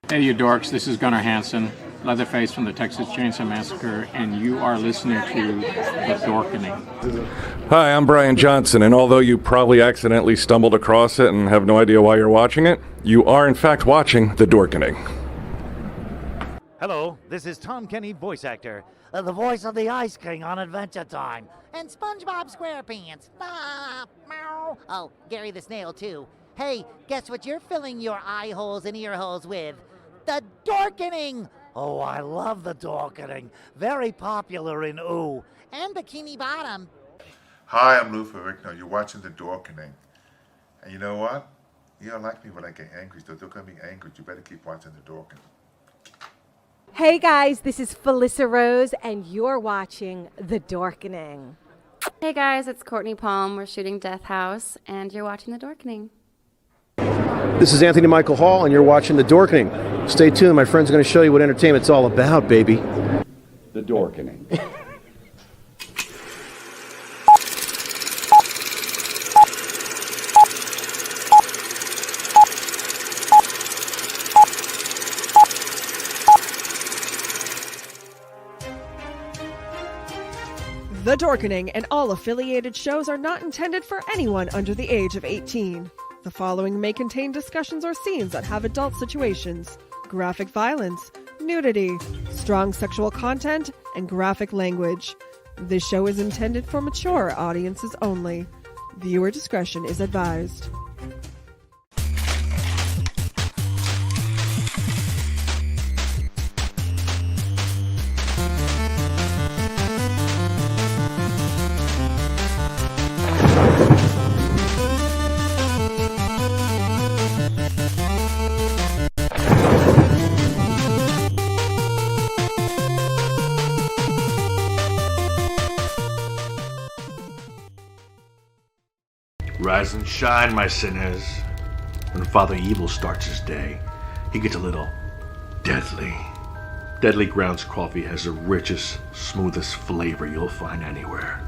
Hey, you dorks, this is Gunnar Hansen, Leatherface from the Texas Chainsaw Massacre, and you are listening to The Dorkening. Hi, I'm Brian Johnson, and although you probably accidentally stumbled across it and have no idea why you're watching it, you are in fact watching The Dorkening. Hello, this is Tom Kenny, voice actor, the voice of the Ice King on Adventure Time, and SpongeBob SquarePants. Meow. Oh, Gary the Snail, too. Hey, guess what you're filling your eye holes and ear holes with? The Dorkening! Oh, I love the Dorkening. Very popular in Ooh. And Bikini Bottom. Hi, I'm Lou Ferrigno. You're watching The Dorkening. And you know what? You don't like me when I get angry, so don't get me angry. You better keep watching The Dorkening. Hey guys, this is Felissa Rose, and you're watching The Dorkening. Hey guys, it's Courtney Palm. We're shooting Death House, and you're watching The Dorkening. This is Anthony Michael Hall, and you're watching The Dorkening. Stay tuned. My friend's going to show you what entertainment's all about, baby. The Dorkening. The Dorkening and all affiliated shows are not intended for anyone under the age of 18. The following may contain discussions or scenes that have adult situations, graphic violence, nudity, strong sexual content, and graphic language. This show is intended for mature audiences only. Viewer discretion is advised. Rise and shine, my sinners. When Father Evil starts his day, he gets a little deadly. Deadly Grounds coffee has the richest, smoothest flavor you'll find anywhere.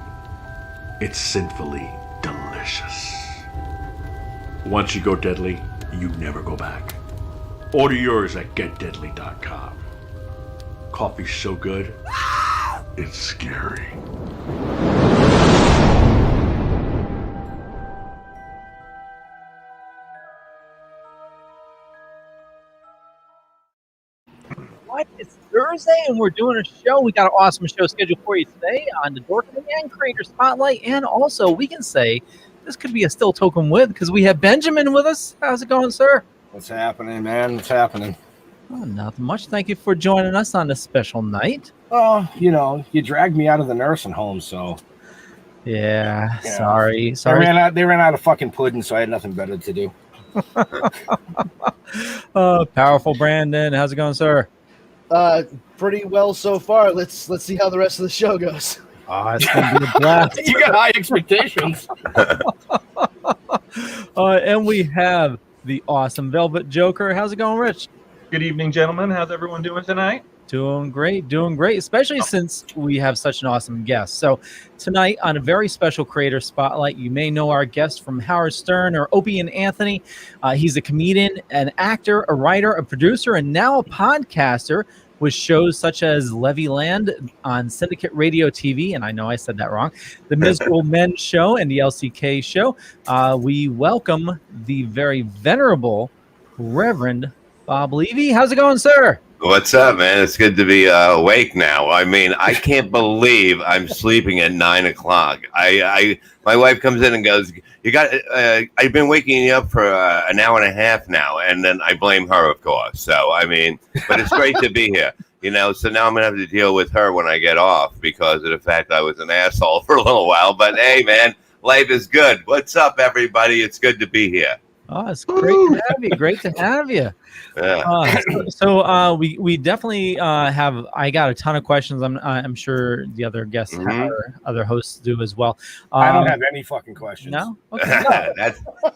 It's sinfully delicious. Once you go deadly, you never go back. Order yours at getdeadly.com. Coffee's so good, it's scary. What? It's Thursday and we're doing a show. We got an awesome show scheduled for you today on the Dorkening and Creator Spotlight, and also we can say this could be a still token win because we have Benjamin with us. How's it going, sir? What's happening, man? What's happening? Oh, nothing much. Thank you for joining us on this special night. Oh, you know, you dragged me out of the nursing home, so. Yeah, Yeah. sorry. They ran out of fucking pudding, so I had nothing better to do. Powerful Brandon. How's it going, sir? Pretty well so far. Let's see how the rest of the show goes. It's gonna be a blast. You got high expectations. And we have the awesome Velvet Joker. How's it going, Rich? Good evening, gentlemen. How's everyone doing tonight? Doing great, especially since we have such an awesome guest. So tonight on a very special creator spotlight, you may know our guest from Howard Stern or Opie and Anthony. He's a comedian, an actor, a writer, a producer, and now a podcaster with shows such as Levy Land on Syndicate Radio TV, and I know I said that wrong, the Miserable Men Show and the LCK Show. We welcome the very venerable Reverend BOB Levy. How's it going, sir? What's up, man? It's good to be awake now. I mean, I can't believe I'm sleeping at 9 o'clock. My wife comes in and goes, "You got? I've been waking you up for an hour and a half now," and then I blame her, of course. So I mean, but it's great to be here, you know. So now I'm gonna have to deal with her when I get off because of the fact I was an asshole for a little while. But hey, man, life is good. What's up, everybody? It's good to be here. Oh, it's great to have you. Great to have you. Yeah. So we definitely have. I got a ton of questions. I'm sure the other guests have, or other hosts do as well. I don't have any fucking questions. No, okay.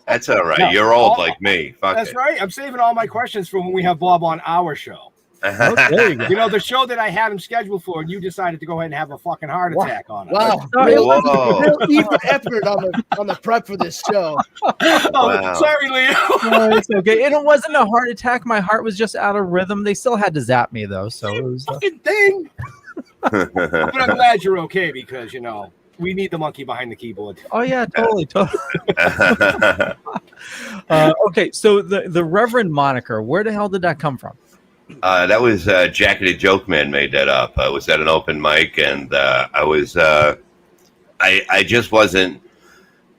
That's all right. No. You're old like me. Fuck That's it. right. I'm saving all my questions for when we have Bob on our show. There you go. You know, the show that I had him scheduled for, and you decided to go ahead and have a fucking heart attack on it. Wow. Real even effort on the prep for this show. Oh, sorry, Leo. No, it's okay. And it wasn't a heart attack. My heart was just out of rhythm. They still had to zap me though. So it was fucking thing. But I'm glad you're okay because, you know, we need the monkey behind the keyboard. Oh yeah, totally. Okay, so the Reverend moniker, where the hell did that come from? That was Jackie the Joke Man made that up. I was at an open mic, and I just wasn't.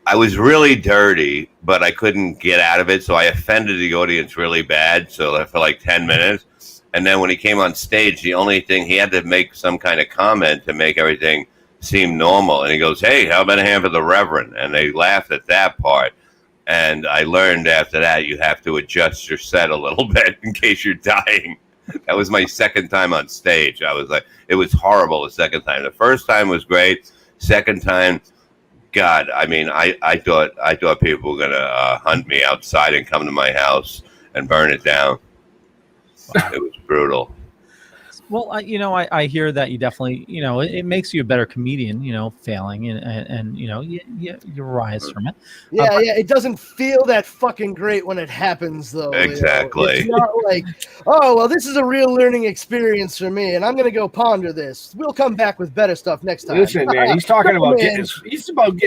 I was really dirty, but I couldn't get out of it, so I offended the audience really bad. So for like 10 minutes, and then when he came on stage, the only thing he had to make some kind of comment to make everything seem normal, and he goes, "Hey, how about a hand for the Reverend?" And they laughed at that part. And I learned after that you have to adjust your set a little bit in case you're dying. That was my second time on stage. I was like, it was horrible the second time. The first time was great. Second time, God, I mean, I thought people were gonna hunt me outside and come to my house and burn it down. Wow. It was brutal. Well, I hear that you definitely, it makes you a better comedian, failing and you rise from it. Yeah, it doesn't feel that fucking great when it happens, though. Exactly. It's not like, oh, well, this is a real learning experience for me, and I'm going to go ponder this. We'll come back with better stuff next time. Listen, man, he's talking about getting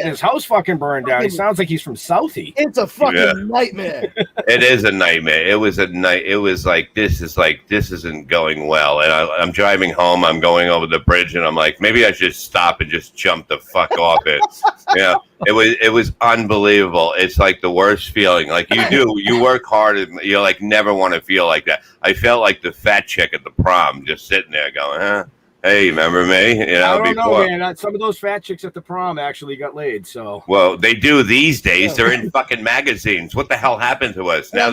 his house fucking burned down. He sounds like he's from Southie. It's a fucking nightmare. It is a nightmare. It was a night. It was like this isn't going well, and I'm driving home. I'm going over the bridge, and I'm like, maybe I should stop and just jump the fuck off it. It was unbelievable. It's like the worst feeling. Like you work hard, and you like never want to feel like that. I felt like the fat chick at the prom, just sitting there going, "Huh? Hey, remember me?" I don't know, man. Some of those fat chicks at the prom actually got laid. So well, they do these days. They're in fucking magazines. What the hell happened to us? Now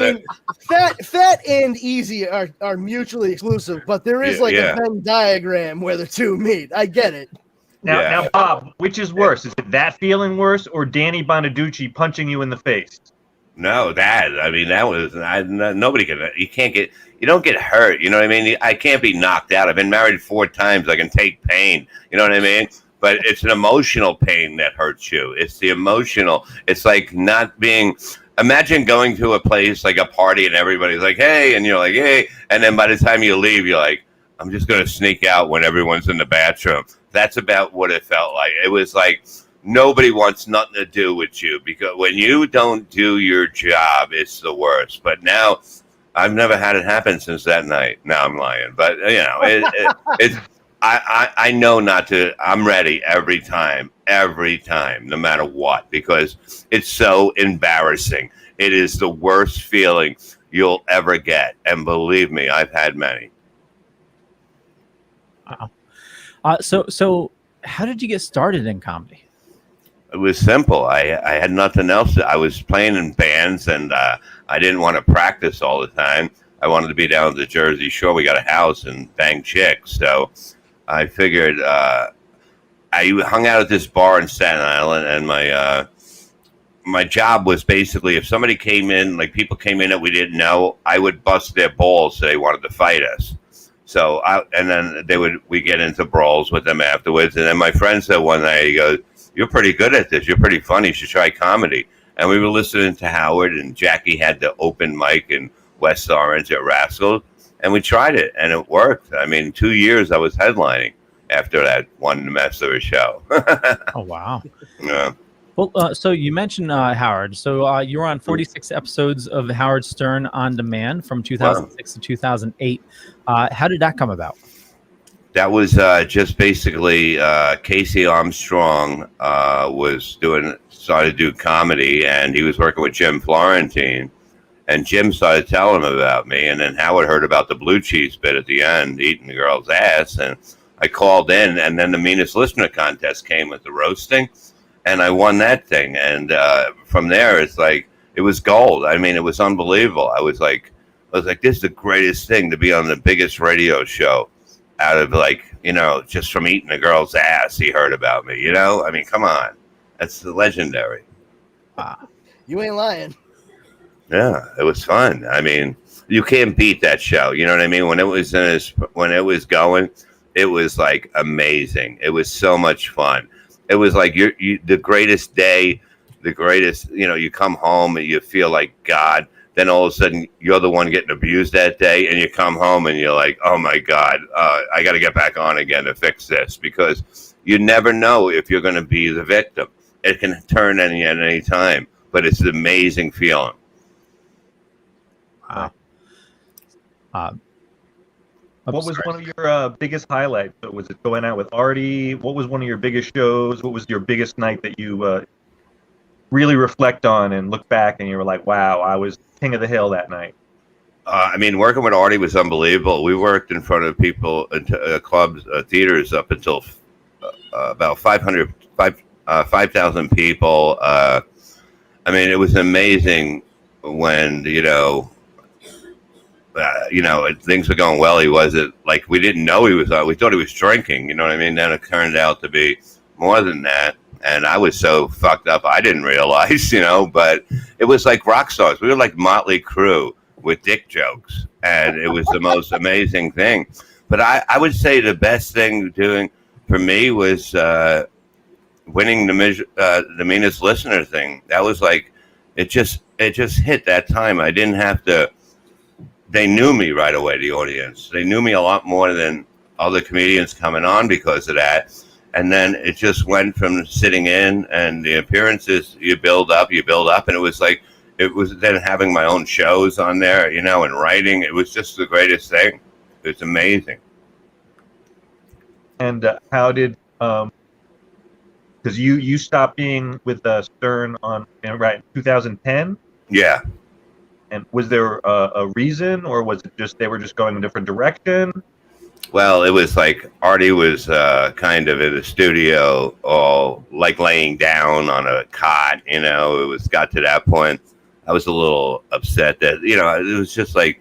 fat and easy are mutually exclusive, but there is a Venn diagram where the two meet. I get it. Now, Bob, which is worse? Is it that feeling worse, or Danny Bonaducci punching you in the face? No, that was nobody can. You don't get hurt. You know what I mean? I can't be knocked out. I've been married 4 times. I can take pain. You know what I mean? But it's an emotional pain that hurts you. It's the emotional. It's like not being. Imagine going to a place like a party and everybody's like, "Hey," and you're like, "Hey," and then by the time you leave, you're like, "I'm just gonna sneak out when everyone's in the bathroom." That's about what it felt like. It was like nobody wants nothing to do with you because when you don't do your job, it's the worst. But now. I've never had it happen since that night. Now I'm lying, but I know not to. I'm ready every time, no matter what, because it's so embarrassing. It is the worst feeling you'll ever get, and believe me, I've had many. Wow. So how did you get started in comedy? It was simple. I had nothing else. I was playing in bands, and I didn't want to practice all the time. I wanted to be down at the Jersey Shore. We got a house and bang chicks. So I figured I hung out at this bar in Staten Island, and my job was basically if somebody came in, like people came in that we didn't know, I would bust their balls so they wanted to fight us. So and then we get into brawls with them afterwards. And then my friend said one night, he goes, "You're pretty good at this. You're pretty funny. You should try comedy." And we were listening to Howard, and Jackie had the open mic in West Orange at Rascals, and we tried it, and it worked. I mean, 2 years I was headlining after that one mess of a show. Oh, wow. Yeah. Well, so you mentioned Howard. So you were on 46 episodes of Howard Stern On Demand from 2006 to 2008. How did that come about? That was just basically Casey Armstrong started to do comedy, and he was working with Jim Florentine, and Jim started telling him about me, and then Howard heard about the blue cheese bit at the end, eating the girl's ass, and I called in, and then the Meanest Listener contest came with the roasting, and I won that thing, and from there it's like it was gold. I mean, it was unbelievable. I was like, this is the greatest thing to be on the biggest radio show. Out of just from eating a girl's ass, he heard about me. I mean, come on, that's legendary. You ain't lying. Yeah, it was fun. I mean, you can't beat that show. You know what I mean? When it was going, it was like amazing. It was so much fun. It was like the greatest day, the greatest. You come home and you feel like God. Then all of a sudden, you're the one getting abused that day, and you come home and you're like, oh, my God, I got to get back on again to fix this, because you never know if you're going to be the victim. It can turn at any time, but it's an amazing feeling. Wow. What was one of your biggest highlights? Was it going out with Artie? What was one of your biggest shows? What was your biggest night that you really reflect on and look back and you were like, wow, I was king of the hill that night? I mean, working with Artie was unbelievable. We worked in front of people, clubs, theaters up until about 5,000 people. I mean, it was amazing when, things were going well. He wasn't like, we didn't know he was, we thought he was drinking, you know what I mean? Then it turned out to be more than that. And I was so fucked up, I didn't realize, but it was like rock stars. We were like Motley Crue with dick jokes. And it was the most amazing thing. But I would say the best thing doing for me was winning the Meanest Listener thing. That was like, it just hit that time. I didn't have to, they knew me right away, the audience. They knew me a lot more than other comedians coming on because of that. And then it just went from sitting in and the appearances, you build up, and it was then having my own shows on there, and writing. It was just the greatest thing. It's amazing. And how did, because you stopped being with Stern in 2010? Yeah. And was there a reason, or was it just they were just going a different direction? Well, it was like Artie was kind of in the studio, all like laying down on a cot. It got to that point. I was a little upset that it was just like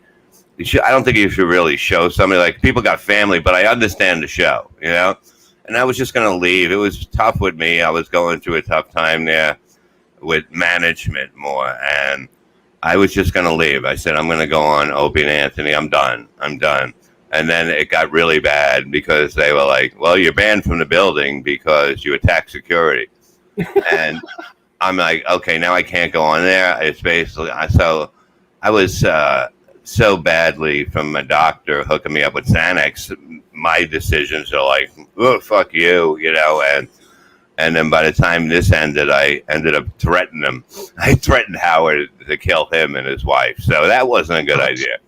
I don't think you should really show somebody, like, people got family, but I understand the show, And I was just gonna leave. It was tough with me. I was going through a tough time there with management more, and I was just gonna leave. I said I'm gonna go on Opie and Anthony. I'm done. And then it got really bad because they were like, well, you're banned from the building because you attacked security. And I'm like, okay, now I can't go on there. It's basically, so I was so badly from my doctor hooking me up with Xanax. My decisions are like, oh, fuck you, and then by the time this ended, I ended up threatening him. I threatened Howard to kill him and his wife. So that wasn't a good idea.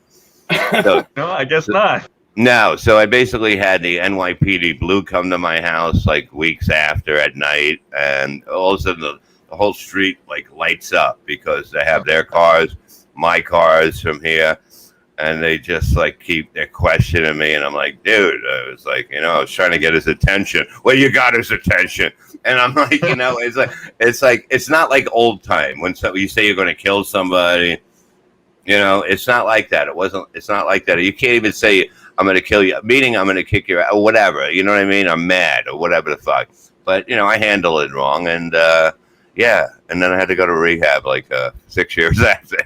So, no, I guess not. No, so I basically had the NYPD Blue come to my house like weeks after at night, and all of a sudden the whole street like lights up because they have their cars, my cars from here, and they just like they're questioning me, and I'm like, dude, I was like, I was trying to get his attention. Well, you got his attention, and I'm like, it's not like old time when you say you're going to kill somebody. It's not like that. It's not like that. You can't even say, I'm going to kill you, meaning I'm going to kick your ass, or whatever. You know what I mean? I'm mad or whatever the fuck. But, I handle it wrong. And, yeah. And then I had to go to rehab like 6 years after,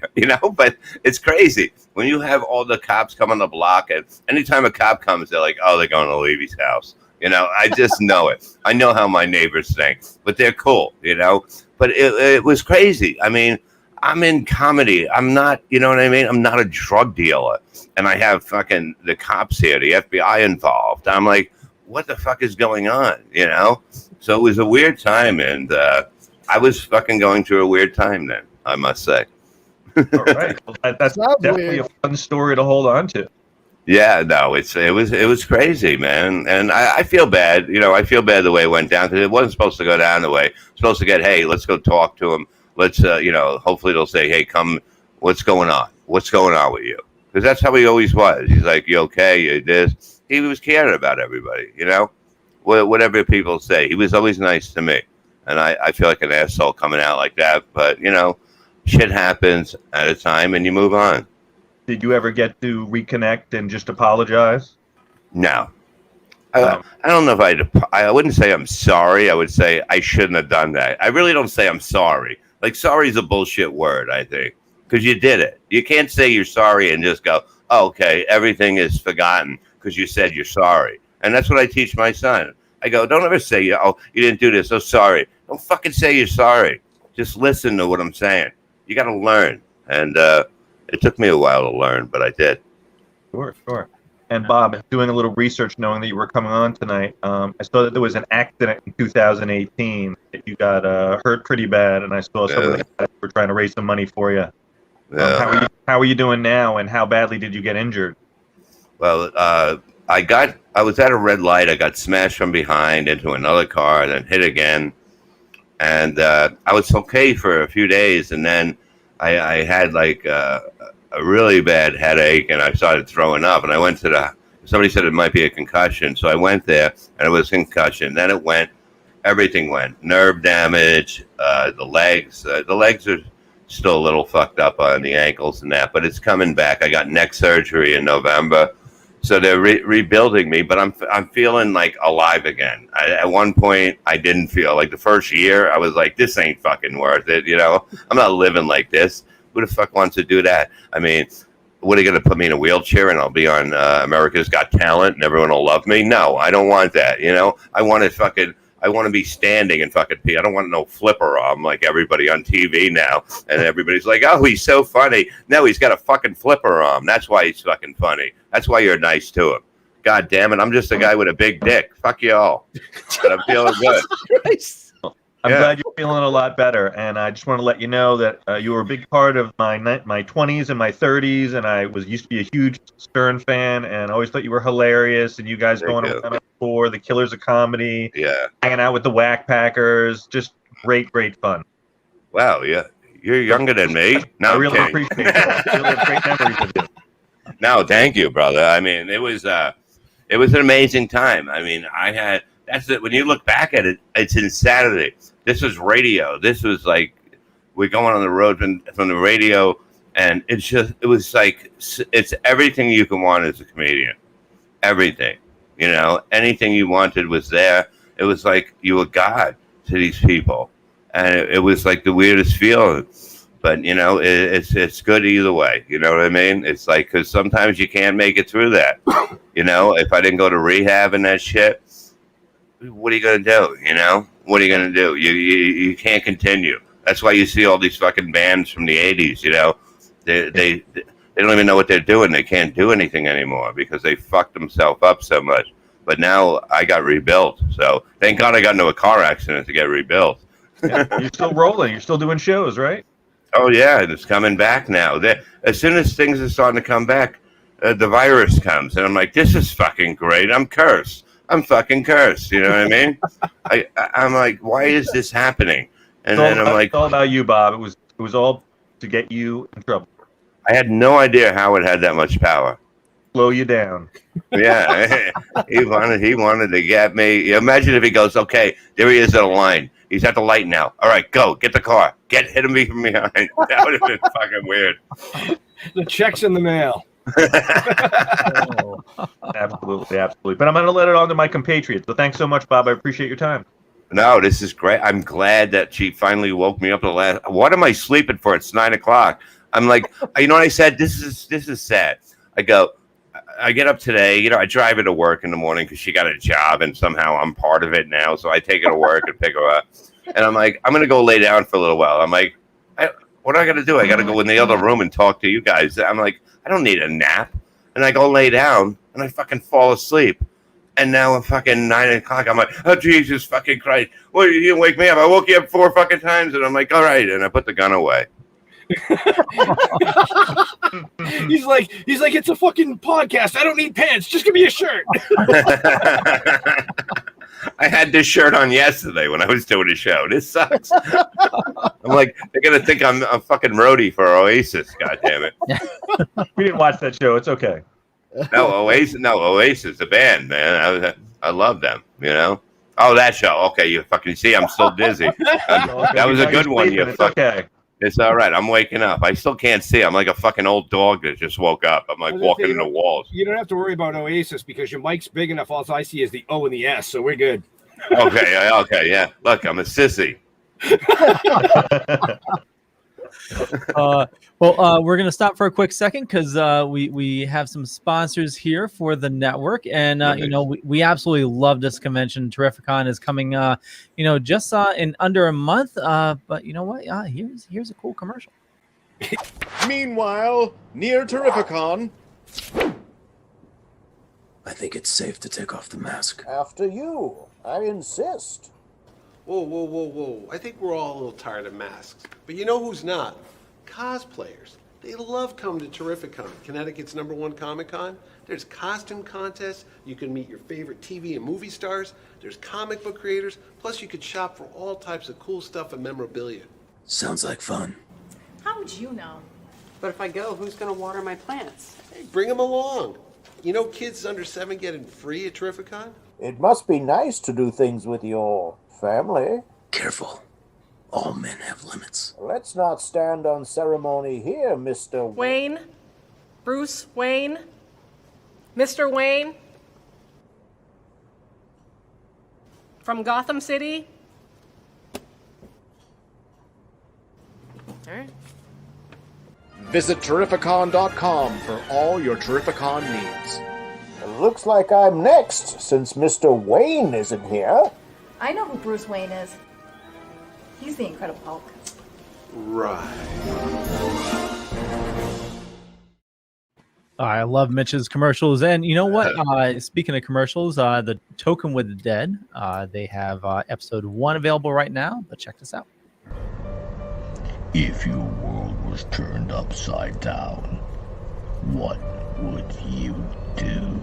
But it's crazy. When you have all the cops come on the block, and anytime a cop comes, they're like, oh, they're going to Levy's house. I just know it. I know how my neighbors think. But they're cool, But it was crazy. I mean, I'm in comedy. I'm not, you know what I mean? I'm not a drug dealer. And I have fucking the cops here, the FBI involved. I'm like, what the fuck is going on? So it was a weird time. And I was fucking going through a weird time then, I must say. All right. Well, that's definitely a fun story to hold on to. Yeah, no, it was crazy, man. And I feel bad. I feel bad the way it went down because it wasn't supposed to go down the way. It was supposed to get, hey, let's go talk to him. Let's, hopefully they'll say, hey, come, what's going on? What's going on with you? Because that's how he always was. He's like, you okay? You this? He was caring about everybody, whatever people say. He was always nice to me. And I feel like an asshole coming out like that. But, shit happens at a time and you move on. Did you ever get to reconnect and just apologize? No. I don't know if I wouldn't say I'm sorry. I would say I shouldn't have done that. I really don't say I'm sorry. Like, sorry is a bullshit word, I think, because you did it. You can't say you're sorry and just go, oh, okay, everything is forgotten because you said you're sorry. And that's what I teach my son. I go, don't ever say, oh, you didn't do this. Oh, sorry. Don't fucking say you're sorry. Just listen to what I'm saying. You got to learn. And it took me a while to learn, but I did. Sure. And Bob, doing a little research, knowing that you were coming on tonight, I saw that there was an accident in 2018 that you got hurt pretty bad, and I saw some of the guys were trying to raise some money for you. Yeah. How are you doing now, and how badly did you get injured? Well, I was at a red light. I got smashed from behind into another car, then hit again, and I was okay for a few days, and then I had like a really bad headache, and I started throwing up, and I went to somebody said it might be a concussion, so I went there, and it was concussion. Then everything went, nerve damage, the legs are still a little fucked up on the ankles and that, but it's coming back. I got neck surgery in November, so they're rebuilding me, but I'm feeling like alive again. At one point, I didn't feel like the first year, I was like, this ain't fucking worth it, I'm not living like this. Who the fuck wants to do that? I mean, what are you going to put me in a wheelchair and I'll be on America's Got Talent and everyone will love me? No, I don't want that. I want to be standing and fucking pee. I don't want no flipper arm like everybody on TV now. And everybody's like, oh, he's so funny. No, he's got a fucking flipper arm. That's why he's fucking funny. That's why you're nice to him. God damn it. I'm just a guy with a big dick. Fuck you all. But I'm feeling good. I'm glad you're feeling a lot better, and I just want to let you know that you were a big part of my 20s and my 30s, and I used to be a huge Stern fan, and I always thought you were hilarious, and you guys going around for the Killers of Comedy, hanging out with the Whack Packers, just great fun. Wow, yeah, you're younger than me. No, I really appreciate that. I really have great memories of you. No, thank you, brother. I mean, it was an amazing time. I mean, that's it. When you look back at it, it's insanity. This was radio. This was like we're going on the road from the radio, and it was like it's everything you can want as a comedian. Everything, anything you wanted was there. It was like you were God to these people, and it was like the weirdest feeling. But it's good either way. You know what I mean? It's like because sometimes you can't make it through that. If I didn't go to rehab and that shit. What are you going to do, What are you going to do? You can't continue. That's why you see all these fucking bands from the 80s, They don't even know what they're doing. They can't do anything anymore because they fucked themselves up so much. But now I got rebuilt. So thank God I got into a car accident to get rebuilt. Yeah, you're still rolling. You're still doing shows, right? Oh, yeah. It's coming back now. As soon as things are starting to come back, the virus comes. And I'm like, this is fucking great. I'm cursed. I'm fucking cursed. You know what I mean? I'm like, why is this happening? And then I'm like, it's all about you, Bob. It was all to get you in trouble. I had no idea how it had that much power. Slow you down. Yeah, he wanted to get me. Imagine if he goes, okay, there he is at a line. He's at the light now. All right, go get the car. Hit him from behind. That would have been fucking weird. The check's in the mail. Absolutely. But I'm going to let it on to my compatriots. So thanks so much, Bob. I appreciate your time. No, this is great. I'm glad that she finally woke me up. What am I sleeping for? It's 9 o'clock. I'm like, you know what I said? This is sad. I get up today. You know, I drive her to work in the morning because she got a job, and somehow I'm part of it now. So I take her to work and pick her up. And I'm like, I'm going to go lay down for a little while. I'm like, what do I got to do? I got to go in the other room and talk to you guys. I'm like, I don't need a nap. And I go lay down, and I fucking fall asleep. And now I'm fucking 9 o'clock. I'm like, oh, Jesus fucking Christ. Well, you didn't wake me up. I woke you up 4 fucking times. And I'm like, all right. And I put the gun away. He's like, it's a fucking podcast. I don't need pants. Just give me a shirt. I had this shirt on yesterday when I was doing a show. This sucks. I'm like, they're gonna think I'm a fucking roadie for Oasis. God damn it. We didn't watch that show. It's okay. No, Oasis, the band, man. I love them. You know. Oh, that show. Okay, you fucking see, I'm still dizzy. That was a good one. You fucking. Okay. It's all right. I'm waking up. I still can't see. I'm like a fucking old dog that just woke up. I'm like walking in the walls. You don't have to worry about Oasis because your mic's big enough. All I see is the O and the S, so we're good. Okay, yeah. Look, I'm a sissy. We're going to stop for a quick second because we have some sponsors here for the network. And, we absolutely love this convention. Terrificon is coming, just in under a month. But you know what? Here's a cool commercial. Meanwhile, near Terrificon. I think it's safe to take off the mask. After you. I insist. Whoa. I think we're all a little tired of masks. But you know who's not? Cosplayers. They love coming to Terrificon, Connecticut's #1 Comic-Con. There's costume contests. You can meet your favorite TV and movie stars. There's comic book creators. Plus, you could shop for all types of cool stuff and memorabilia. Sounds like fun. How would you know? But if I go, who's going to water my plants? Hey, bring them along. You know kids under 7 getting free at Terrificon? It must be nice to do things with your family. Careful. All men have limits. Let's not stand on ceremony here, Mr. Wayne? Bruce Wayne? Mr. Wayne? From Gotham City? All right. Visit Terrificon.com for all your Terrificon needs. It looks like I'm next, since Mr. Wayne isn't here. I know who Bruce Wayne is. He's the Incredible Hulk. Right. I love Mitch's commercials. And you know what? Speaking of commercials, the Token with the Dead, they have episode 1 available right now. But check this out. If your world was turned upside down, what would you do?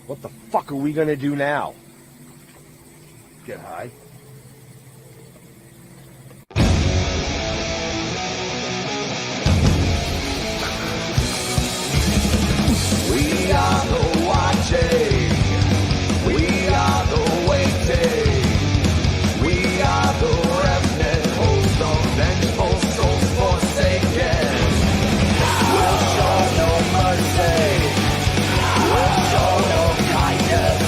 What the fuck are we gonna do now? Get high. We are the watching. We are the waiting. We are the remnant, host of vengeful souls forsaken. We'll show no mercy. We'll show no kindness.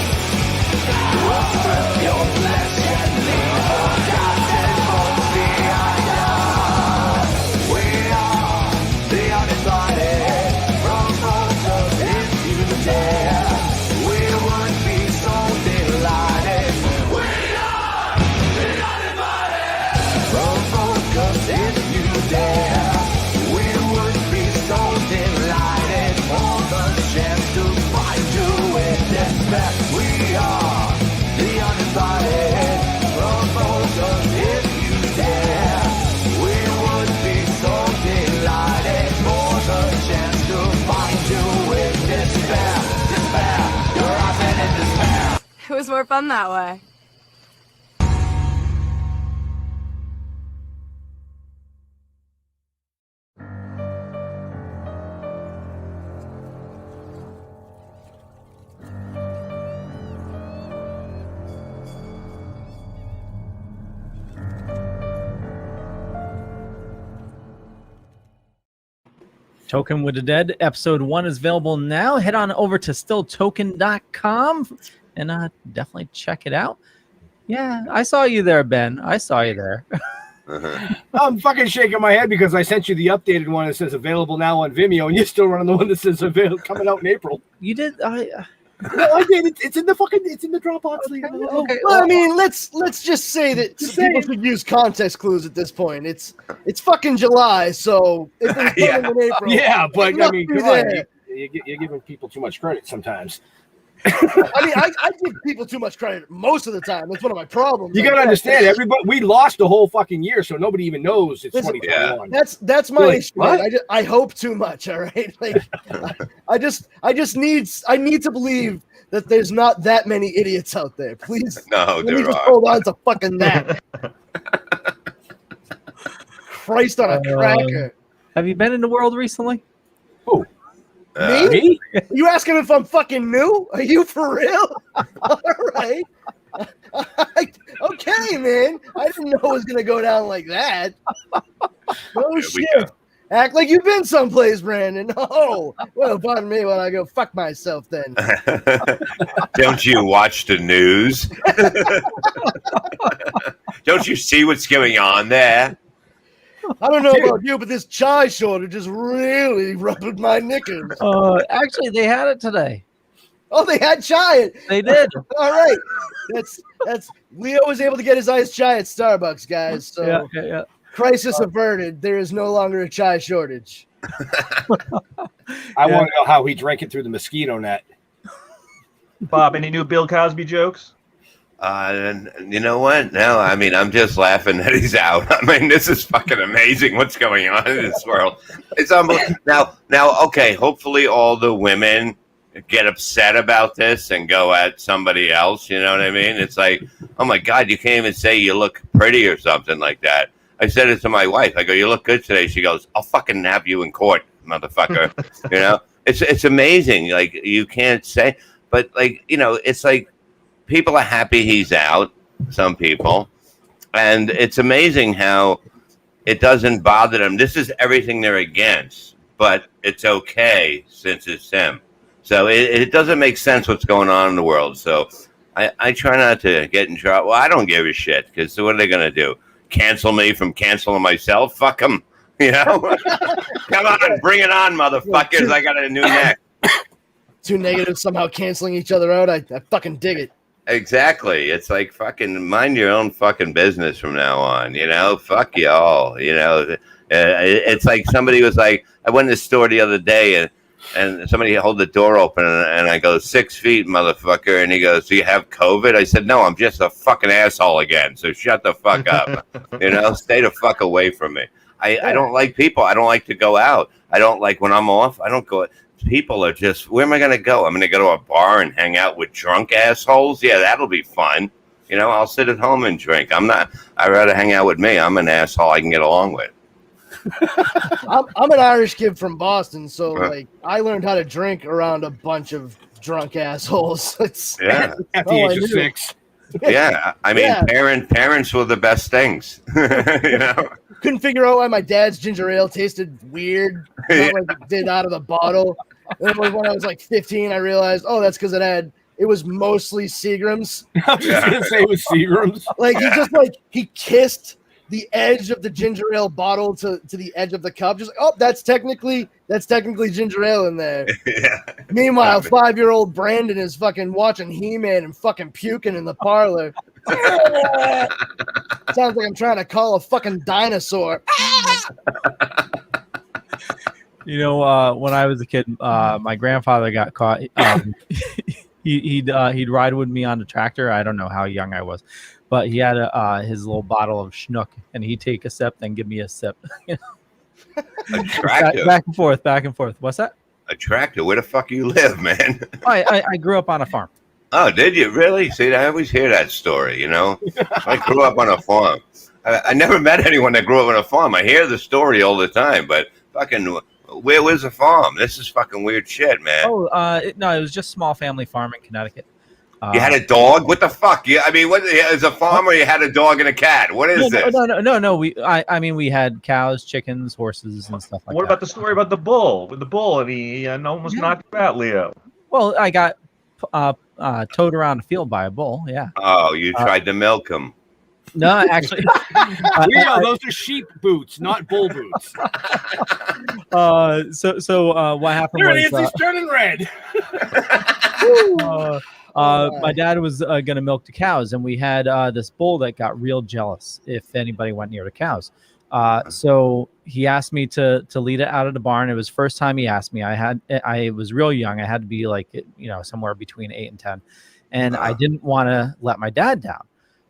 We'll strip your flesh and delighted. Promote us if you dare. We would be so delighted. More's a chance to find you with despair. Despair, you're often in despair. It was more fun that way. Token with the Dead, episode 1 is available now. Head on over to stilltoken.com and definitely check it out. Yeah, I saw you there, Ben. I saw you there. I'm fucking shaking my head because I sent you the updated one that says available now on Vimeo, and you're still running the one that says coming out in April. You did? No, I did. It's in the Dropbox. Okay. Well, I mean, let's just say that people should use context clues at this point. It's fucking July, so if it's coming in April, yeah, but I mean, come come on, you're giving people too much credit sometimes. I mean, I give people too much credit most of the time. That's one of my problems. You gotta understand, everybody. We lost the whole fucking year, so nobody even knows it's 2021. That's my Like, issue. what? I hope too much. All right, like I need to believe that there's not that many idiots out there. Please, No, let me there just are. hold on to fucking that. Christ on a cracker. Have you been in the world recently? Who? Me? You asking if I'm fucking new? Are you for real? All right. Okay, man. I didn't know it was gonna go down like that. No shit. Act like you've been someplace, Brandon. Oh, well, pardon me while I go fuck myself then. Don't you watch the news? Don't you see what's going on there? I don't know about you, but this chai shortage is really rubbing my knickers. Actually, they had it today. Oh, they had chai. They did. All right. That's Leo was able to get his iced chai at Starbucks, guys. So Yeah. crisis averted. There is no longer a chai shortage. I want to know how he drank it through the mosquito net. Bob, any new Bill Cosby jokes? And you know what? No, I mean, I'm just laughing that he's out. I mean, this is fucking amazing what's going on in this world. It's unbelievable. Now, okay, hopefully all the women get upset about this and go at somebody else. You know what I mean? It's like, oh my God, you can't even say you look pretty or something like that. I said it to my wife. I go, you look good today. She goes, I'll fucking nab you in court, motherfucker. You know, it's amazing. Like, you can't say, but like, you know, it's like, people are happy he's out, some people, and it's amazing how it doesn't bother them. This is everything they're against, but it's okay since it's him. So it doesn't make sense what's going on in the world. So I try not to get in trouble. Well, I don't give a shit, because what are they going to do? Cancel me from canceling myself? Fuck them. You know? Come on, bring it on, motherfuckers. I got a new neck. Two negatives somehow canceling each other out. I fucking dig it. Exactly. It's like, fucking mind your own fucking business from now on, you know? Fuck y'all, you know? It's like somebody was like, I went to the store the other day and somebody held the door open and I go, 6 feet, motherfucker. And he goes, do you have COVID? I said, no, I'm just a fucking asshole again. So shut the fuck up. You know, stay the fuck away from me. I don't like people. I don't like to go out. I don't like when I'm off. I don't go. People are just, where am I going to go? I'm going to go to a bar and hang out with drunk assholes? Yeah, that'll be fun. You know, I'll sit at home and drink. I'd rather hang out with me. I'm an asshole I can get along with. I'm an Irish kid from Boston, so like I learned how to drink around a bunch of drunk assholes. Yeah. At the age of 6. Yeah, I mean, Yeah. parents were the best things. You know? Couldn't figure out why my dad's ginger ale tasted weird, not like it did out of the bottle. And then when I was like 15, I realized, oh, that's because it was mostly Seagram's. I was just gonna say it was Seagram's. Like he kissed the edge of the ginger ale bottle to the edge of the cup. Just like, oh, that's technically ginger ale in there. Yeah. Meanwhile, 5-year-old Brandon is fucking watching He-Man and fucking puking in the parlor. Sounds like I'm trying to call a fucking dinosaur. You know, when I was a kid, my grandfather got caught. he'd ride with me on the tractor. I don't know how young I was, but he had his little bottle of schnook, and he'd take a sip, then give me a sip. Attractive. Back and forth, back and forth. What's that? Attractive. Where the fuck you live, man? I grew up on a farm. Oh, did you really? See, I always hear that story. You know, I grew up on a farm. I never met anyone that grew up on a farm. I hear the story all the time, but fucking, where was the farm? This is fucking weird shit, man. Oh, no, it was just small family farm in Connecticut. You had a dog? What the fuck? I mean, what is a farm, or you had a dog and a cat? What is this? No. I mean, we had cows, chickens, horses, and stuff like that. What about the story about the bull? With the bull, and he almost knocked you out, Leo. Well, I got towed around the field by a bull. Yeah. Oh, you tried to milk him. No, actually, Leo, those are sheep boots, not bull boots. So what happened There was it is. He's turning red. my dad was gonna milk the cows, and we had this bull that got real jealous if anybody went near the cows. So he asked me to lead it out of the barn. It was the first time he asked me. I was real young. I had to be like, somewhere between 8 and 10, and I didn't want to let my dad down.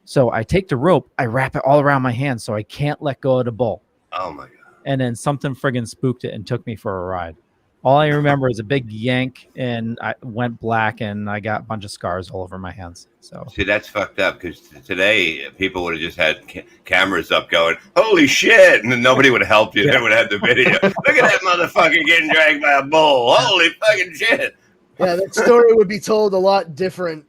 So I take the rope, I wrap it all around my hand so I can't let go of the bull. Oh my god! And then something friggin' spooked it and took me for a ride. All I remember is a big yank, and I went black, and I got a bunch of scars all over my hands. So see, that's fucked up, because today people would have just had cameras up going, holy shit, and then nobody would help you. They would have the video. Look at that motherfucker getting dragged by a bull. Holy fucking shit. Yeah, that story would be told a lot different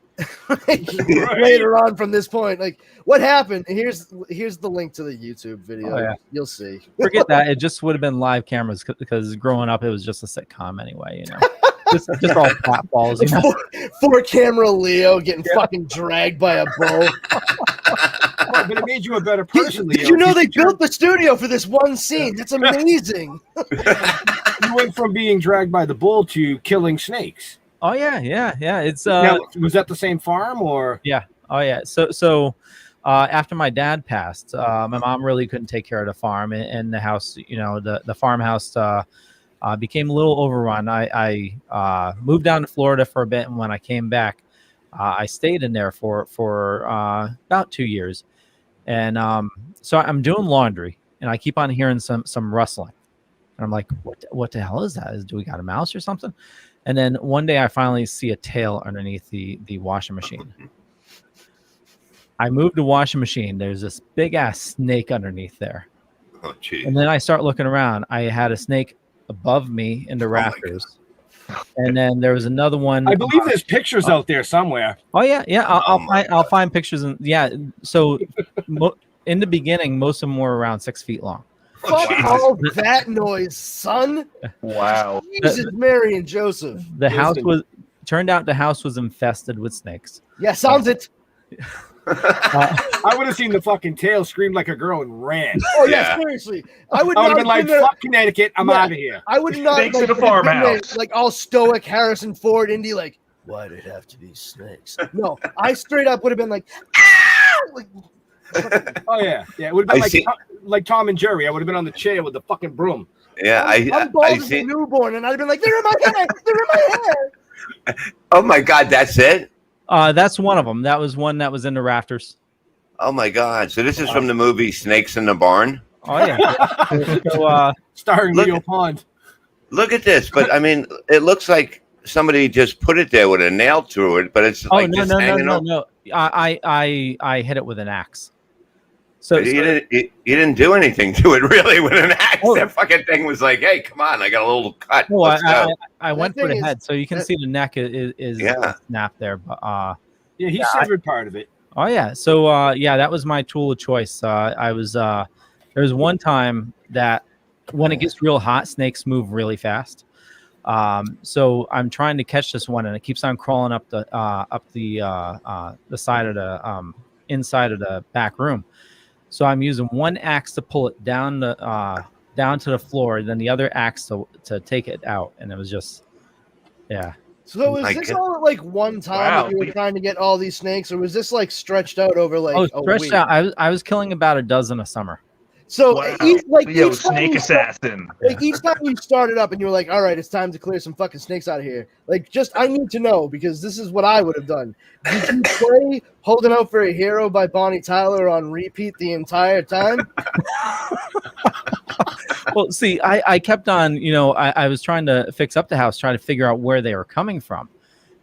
later on from this point. Like, what happened? And here's the link to the YouTube video. Oh, yeah. You'll see. Forget that. It just would have been live cameras, because growing up, it was just a sitcom anyway, just all platballs. Four camera Leo getting fucking dragged by a bull. But it made you a better person, Leo. Did you know they built the studio for this one scene? That's amazing. You went from being dragged by the bull to killing snakes. Oh yeah. It's now, was that the same farm or? Yeah. Oh yeah. So after my dad passed, my mom really couldn't take care of the farm, and the house. The farmhouse became a little overrun. I moved down to Florida for a bit, and when I came back, I stayed in there for about 2 years, and so I'm doing laundry, and I keep on hearing some rustling, and I'm like, what the hell is that? Do we got a mouse or something? And then one day I finally see a tail underneath the washing machine. I moved the washing machine. There's this big ass snake underneath there. Oh, geez. And then I start looking around. I had a snake above me in the rafters. And then there was another one. I believe there's pictures out there somewhere. Oh yeah. I'll find pictures. So in the beginning, most of them were around 6 feet long. Fuck all that noise, son. Wow. Jesus, Mary and Joseph. The house turned out the house was infested with snakes. Yeah, sounds it. I would have seen the fucking tail scream like a girl and ran. Oh yeah, seriously. I would have been like, fuck Connecticut, I'm out of here. I would not snakes in a farmhouse. Like all stoic Harrison Ford indie, like, why'd it have to be snakes? No, I straight up would have been like, like oh yeah, it would have been like Tom and Jerry. I would have been on the chair with the fucking broom. Yeah, I'm bald as a newborn, and I'd have been like, they're in my hair, they're in my hair. Oh my god, that's it? That's one of them. That was one that was in the rafters. Oh my god! So this is from the movie Snakes in the Barn. Oh yeah. So, starring Leo Pond. Look at this, but I mean, it looks like somebody just put it there with a nail through it, but it's like no. I hit it with an axe. So you didn't do anything to it really with an axe. Oh. That fucking thing was like, hey, come on, I got a little cut. Well, I went for the head, so you can see the neck is snapped there. But yeah, he severed part of it. Oh yeah, so that was my tool of choice. There was one time that when it gets real hot, snakes move really fast. So I'm trying to catch this one, and it keeps on crawling up the side of the inside of the back room. So I'm using one axe to pull it down to the floor, then the other axe to take it out, and it was just, yeah. So was this all at like one time that you were trying to get all these snakes, or was this like stretched out over like a week? Out. I was killing about a dozen a summer. So Wow. each snake time assassin. Like each time you started up and you were like, all right, it's time to clear some fucking snakes out of here. Like, I need to know because this is what I would have done. Did you play Holding Out for a Hero by Bonnie Tyler on repeat the entire time? Well, see, I kept on, I was trying to fix up the house, trying to figure out where they were coming from.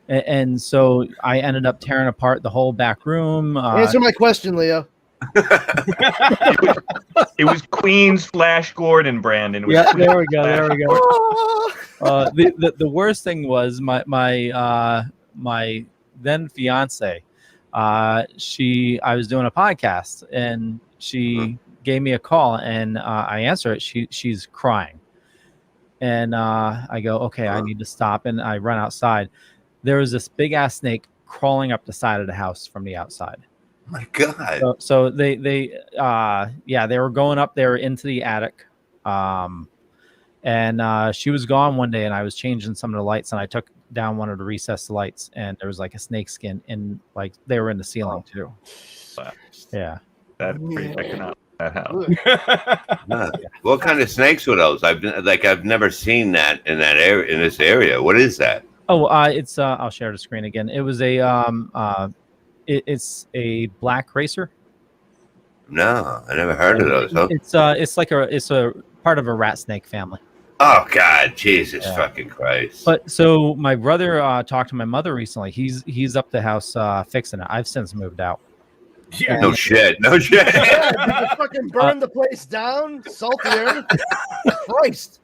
And so I ended up tearing apart the whole back room. Answer my question, Leo. It was Queen's Flash Gordon, Brandon. Yeah, there we go. The worst thing was my then fiance. I was doing a podcast and she gave me a call and I answer it. She's crying, and I go, okay, I need to stop, and I run outside. There was this big ass snake crawling up the side of the house from the outside. My God. So they were going up there into the attic. And she was gone one day and I was changing some of the lights and I took down one of the recessed lights and there was like a snake skin in, like, they were in the ceiling too. Yeah. That's pretty economic, that house. What kind of snakes were those? I've never seen that in that area, in this area. What is that? Oh, it's I'll share the screen again. It was it's a black racer. No, I never heard of those. Huh? It's a part of a rat snake family. Oh God, Jesus fucking Christ! But so my brother talked to my mother recently. He's up the house fixing it. I've since moved out. Yeah. No shit. Yeah, did you fucking burn the place down? Salt the earth? Christ!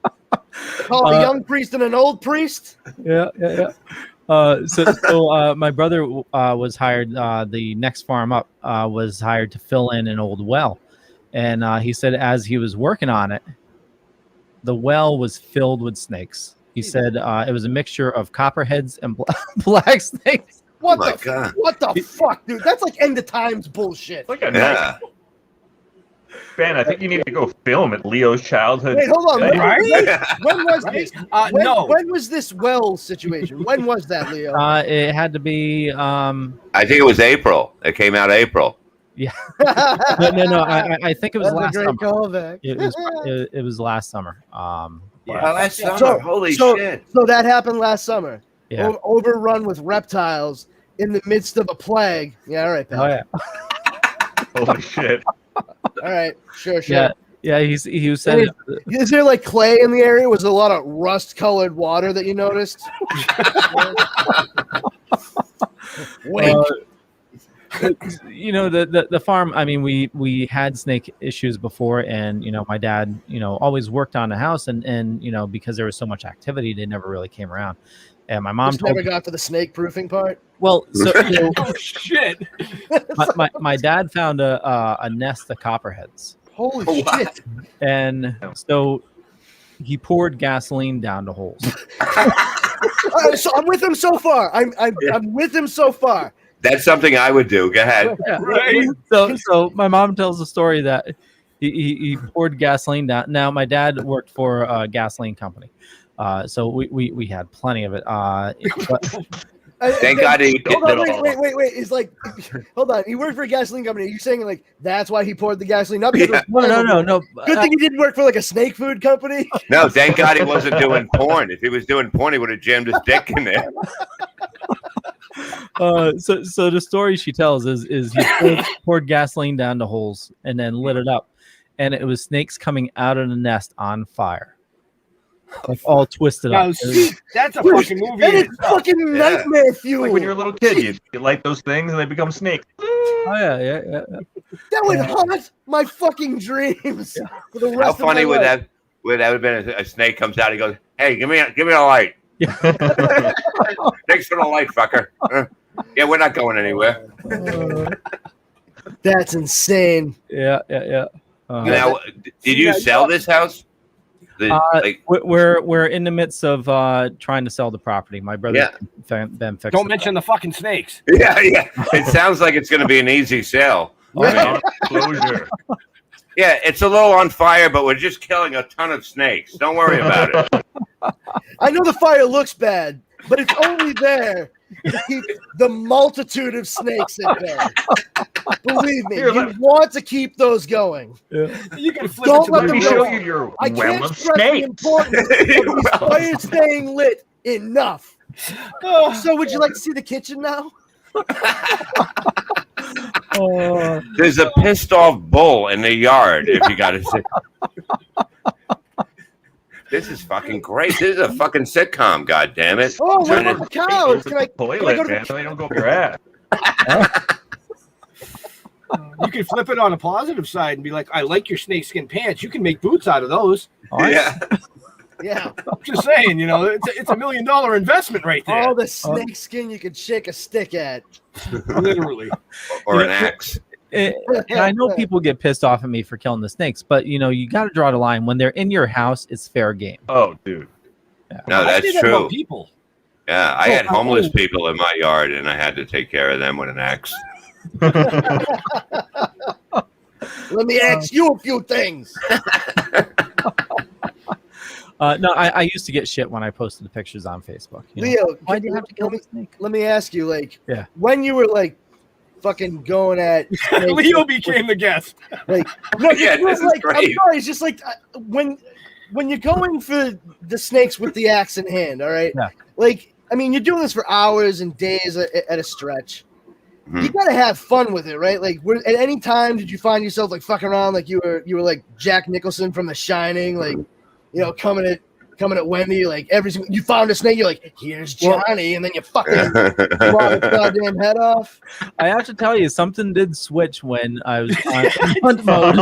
Call a young priest and an old priest? Yeah. So my brother was hired. The next farm up was hired to fill in an old well, and he said as he was working on it, the well was filled with snakes. He said it was a mixture of copperheads and black snakes. What the fuck, dude? That's like end of times bullshit. Ben, I think you need to go film at Leo's childhood. Wait, hold on. When was Right? this? No. When was this well situation? When was that, Leo? It had to be. I think it was April. It came out April. Yeah. No. I think it was That's last a great summer. callback. It was last summer. Oh, last summer. Holy shit! So that happened last summer. Yeah. Overrun with reptiles in the midst of a plague. Yeah, all right, pal. Oh yeah. Holy shit! All right, sure. Yeah. He said. Is there like clay in the area? Was there a lot of rust-colored water that you noticed? Wink. The farm. I mean, we had snake issues before, and my dad, always worked on the house, and because there was so much activity, they never really came around. And my mom never got to the snake proofing part. Well, so Oh shit! my dad found a nest of copperheads. Holy shit! And so he poured gasoline down the holes. So I'm with him so far. I'm with him so far. That's something I would do. Go ahead. Yeah. So my mom tells the story that he poured gasoline down. Now my dad worked for a gasoline company, so we had plenty of it. Thank God he did Hold on, it all. wait. He's like, hold on. He worked for a gasoline company. Are you saying like that's why he poured the gasoline up? Yeah. No. Good thing he didn't work for like a snake food company. No, thank God he wasn't doing porn. If he was doing porn, he would have jammed his dick in there. So the story she tells is he poured gasoline down the holes and then lit it up, and it was snakes coming out of the nest on fire, like all twisted Now, up. see, that's a fucking movie. That is fucking nightmare fuel. Like when you're a little kid, you light those things and they become snakes. Oh yeah. That would haunt my fucking dreams for the How rest funny of my would life. that have been? A snake comes out. He goes, "Hey, give me a light." Thanks for the light, fucker. Yeah, we're not going anywhere. That's insane. Yeah. Now, did you sell this house? We're in the midst of trying to sell the property. My brother Ben fixed. Don't mention the fucking snakes. Yeah. It sounds like it's going to be an easy sale. Closure. Yeah, it's a little on fire, but we're just killing a ton of snakes. Don't worry about it. I know the fire looks bad, but it's only there to keep the multitude of snakes at bay. Believe me, you want to keep those going. You can flip Don't it let to them the go. show you your I well can't of stress the snakes. importance of these fires staying lit enough. So would you like to see the kitchen now? There's a pissed off bull in the yard. If you got to see, this is fucking great. This is a fucking sitcom. God damn it! Oh, what about the cows? Can I go to man. They don't go up your ass. You can flip it on a positive side and be like, I like your snakeskin pants. You can make boots out of those. Yeah. Yeah. I'm just saying, it's $1 million investment right there. All the snake skin you could shake a stick at. Literally. Or an axe. And I know people get pissed off at me for killing the snakes, but you got to draw the line. When they're in your house, it's fair game. Oh, dude. Yeah. No, that's true. People. Yeah, I had homeless people in my yard, and I had to take care of them with an axe. Let me ask you a few things. No, I used to get shit when I posted the pictures on Facebook. Leo, why do you have to kill the snake? Let me ask you, Yeah. when you were fucking going at Leo became the guest. No, Yeah, this is I'm great. sorry, it's just when you're going for the snakes with the axe in hand, all right? Yeah. You're doing this for hours and days at a stretch. You gotta have fun with it, right? At any time did you find yourself fucking around like you were like Jack Nicholson from The Shining, coming at Wendy, every single you found a snake, you're like, here's Johnny, and then you fucking blow his goddamn head off. I have to tell you, something did switch when I was on hunt mode.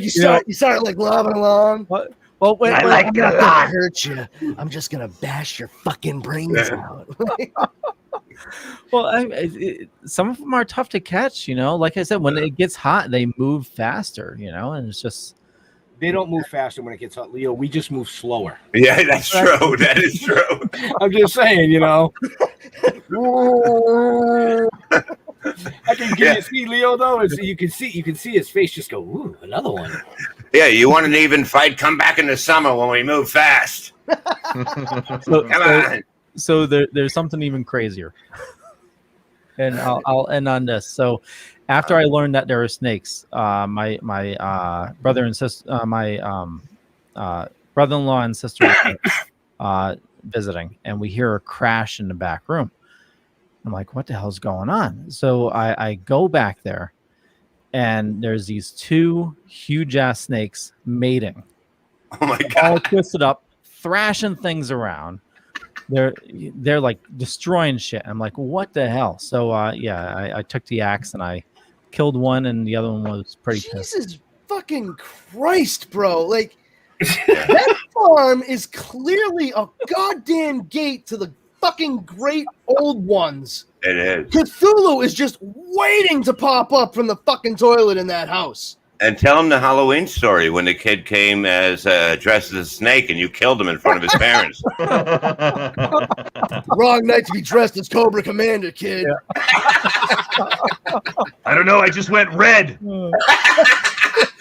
You start lobbing along. Well, I'm not gonna hurt you. I'm just gonna bash your fucking brains out. Well, some of them are tough to catch. Like I said, when it gets hot, they move faster. And it's just They don't move faster when it gets hot, Leo. We just move slower. Yeah, that's true. That is true. I'm just saying, I can give you see Leo though. You can see his face just go, ooh, another one. Yeah, you want an even fight? Come back in the summer when we move fast. Come on. So there's something even crazier, and I'll end on this. So after I learned that there are snakes, my brother and sister, my brother-in-law and sister visiting, and we hear a crash in the back room. I'm like, what the hell's going on? So I go back there, and there's these two huge ass snakes mating. Oh my god! All twisted up, thrashing things around. They're like destroying shit. I'm like, what the hell? So I took the axe and I killed one, and the other one was pretty pissed. Jesus fucking Christ, bro! That farm is clearly a goddamn gate to the fucking great old ones. It is. Cthulhu is just waiting to pop up from the fucking toilet in that house. And tell him the Halloween story when the kid came as dressed as a snake and you killed him in front of his parents. Wrong night to be dressed as Cobra Commander, kid. I don't know. I just went red. You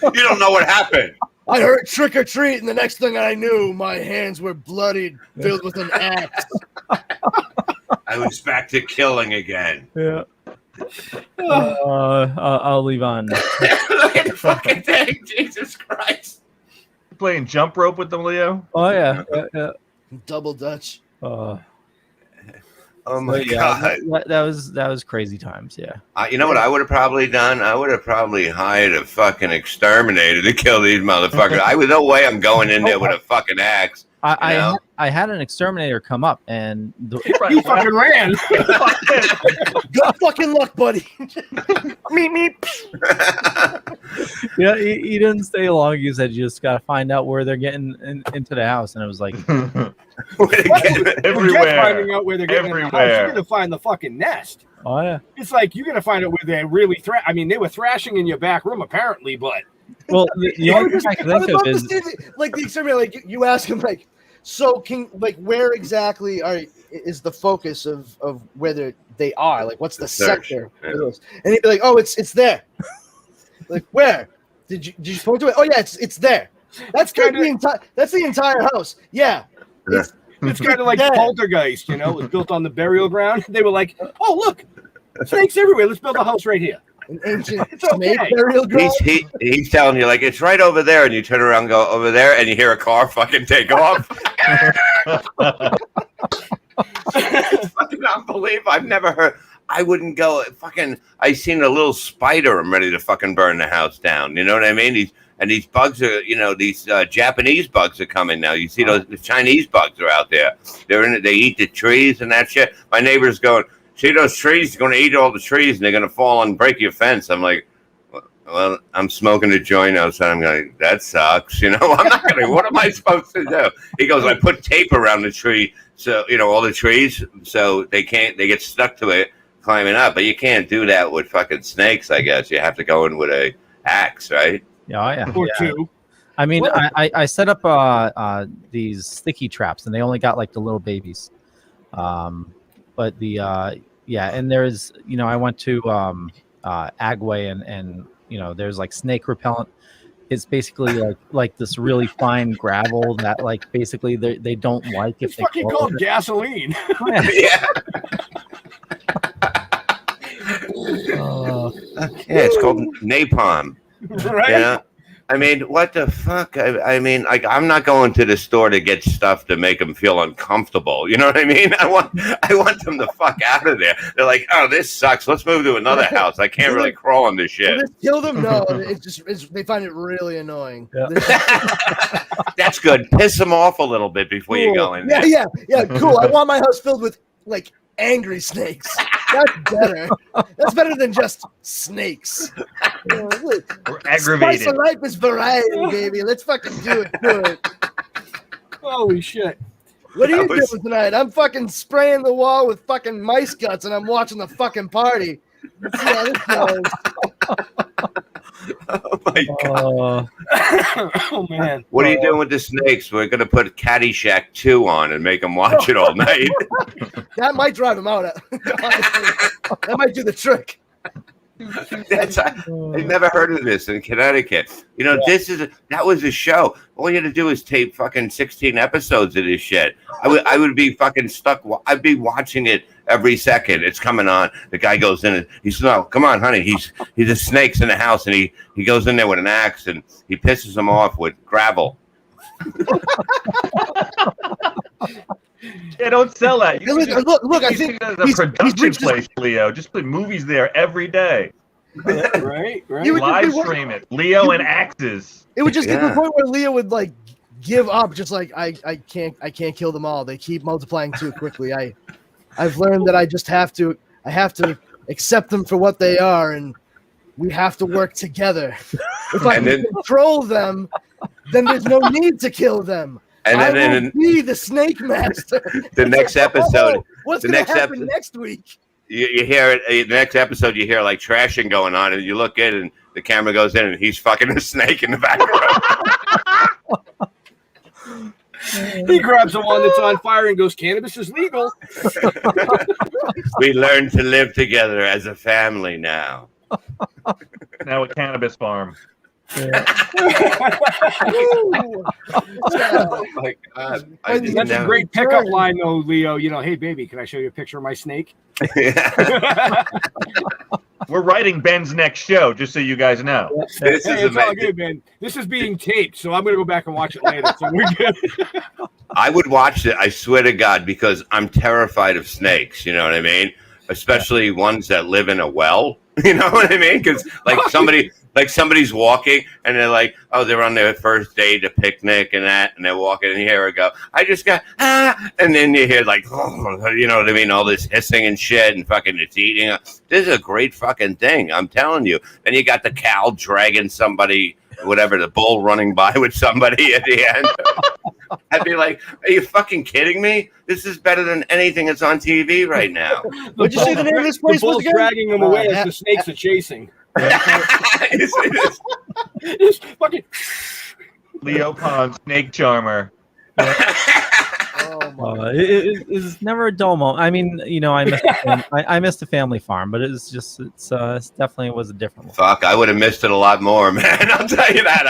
don't know what happened. I heard trick or treat, and the next thing I knew, my hands were bloodied, filled with an axe. I was back to killing again. Yeah. I'll leave on. Look at the fucking thing, Jesus Christ! Playing jump rope with them, Leo? Oh yeah. Double Dutch. Oh my God. god! That was crazy times. Yeah. You know what I would have probably done? I would have probably hired a fucking exterminator to kill these motherfuckers. I was no way I'm going in there with a fucking axe. I had an exterminator come up, and he fucking ran. Good fucking luck, buddy. Meep. Yeah, he didn't stay long. He said, you just got to find out where they're getting into the house. And it was like, everywhere. Finding out where they're getting in the house. You're going to find the fucking nest. Oh, yeah. It's like you're going to find out where they really they were thrashing in your back room, apparently, but. Well, the only thing I can think of is. The exterminator, you ask him, so where exactly is the focus of whether they are? What's the sector? And he'd be like, oh, it's there. Where? Did you point to it? Oh yeah, it's there. That's the entire house. Yeah. It's kind of like Poltergeist, you know, it was built on the burial ground. They were like, oh, look, snakes everywhere. Let's build a house right here. An ancient snake burial ground. He's telling you, like, it's right over there, and you turn around and go over there, and you hear a car fucking take off. It's fucking unbelievable. I've never heard. I wouldn't go. I seen a little spider. I'm ready to fucking burn the house down. You know what I mean? These bugs are, these Japanese bugs are coming now. You see the Chinese bugs are out there. They eat the trees and that shit. My neighbor's going, see those trees? You're going to eat all the trees and they're going to fall and break your fence. I'm like, well, I'm smoking a joint outside. I'm going, that sucks. I'm not going to, what am I supposed to do? He goes, I put tape around the tree. So, all the trees, so they get stuck to it climbing up. But you can't do that with fucking snakes, I guess. You have to go in with a axe, right? Yeah. Or two. I mean, I set up these sticky traps, and they only got like the little babies. But and there's, I went to Agway, and there's like snake repellent. It's basically like this really fine gravel that like basically they don't like if it's they fucking called gasoline. Yeah. It's called napalm. Right? Yeah. I mean, what the fuck? I mean, like, I'm not going to the store to get stuff to make them feel uncomfortable. You know what I mean? I want them to fuck out of there. They're like, oh, this sucks. Let's move to another house. I can't really crawl on this shit. Just kill them? No, they find it really annoying. Yeah. That's good. Piss them off a little bit before you go in there. Yeah. Cool. I want my house filled with like angry snakes. That's better. That's better than just snakes. We're aggravated. Spice of life is variety, baby. Let's fucking do it. Holy shit. What are you doing tonight? I'm fucking spraying the wall with fucking mice guts and I'm watching the fucking party. Let's see how this goes. Oh my god! Oh man! What are you doing with the snakes? We're gonna put Caddyshack 2 on and make them watch it all night. That might drive them out. That might do the trick. I've never heard of this in Connecticut. That was a show. All you had to do is tape fucking 16 episodes of this shit. I would be fucking stuck. I'd be watching it every second. It's coming on. The guy goes in and he says, "No, come on, honey. He's the snakes in the house," and he goes in there with an axe and he pisses them off with gravel. Yeah, don't sell that. Look, I think it's a production place, Leo. Just put movies there every day. Right. Live stream it. Leo and axes. It would just get to the point where Leo would like give up, just like I can't kill them all. They keep multiplying too quickly. I've learned that I have to accept them for what they are, and we have to work together. If I can control them, then there's no need to kill them. And I then will be the snake master. The next episode. What's going to happen next week? You hear it. The next episode, you hear like trashing going on, and you look in, and the camera goes in, and he's fucking a snake in the background. He grabs the one that's on fire and goes, "Cannabis is legal." We learn to live together as a family now. Now a cannabis farm. Oh my god! That's a great pickup line, though, Leo. Hey, baby, can I show you a picture of my snake? We're writing Ben's next show, just so you guys know. It's all good, man. This is being taped, so I'm going to go back and watch it later. So we're good. I would watch it, I swear to God, because I'm terrified of snakes. You know what I mean? Especially ones that live in a well. You know what I mean? Because somebody's walking and they're like, oh, they're on their first day to picnic and that, and they're walking and here we go. I just got and then you hear like, oh, you know what I mean? All this hissing and shit and fucking it's eating. This is a great fucking thing. I'm telling you. Then you got the cow dragging somebody, whatever, the bull running by with somebody at the end. I'd be like, are you fucking kidding me? This is better than anything that's on TV right now. What'd you say the name of this place was again? Dragging them away as the snakes are chasing. Just fucking Leo Pond, snake charmer. It's never a dull moment. I mean, you know, I missed the family farm, but it's definitely was a different one. Fuck, I would have missed it a lot more, man. I'll tell you that.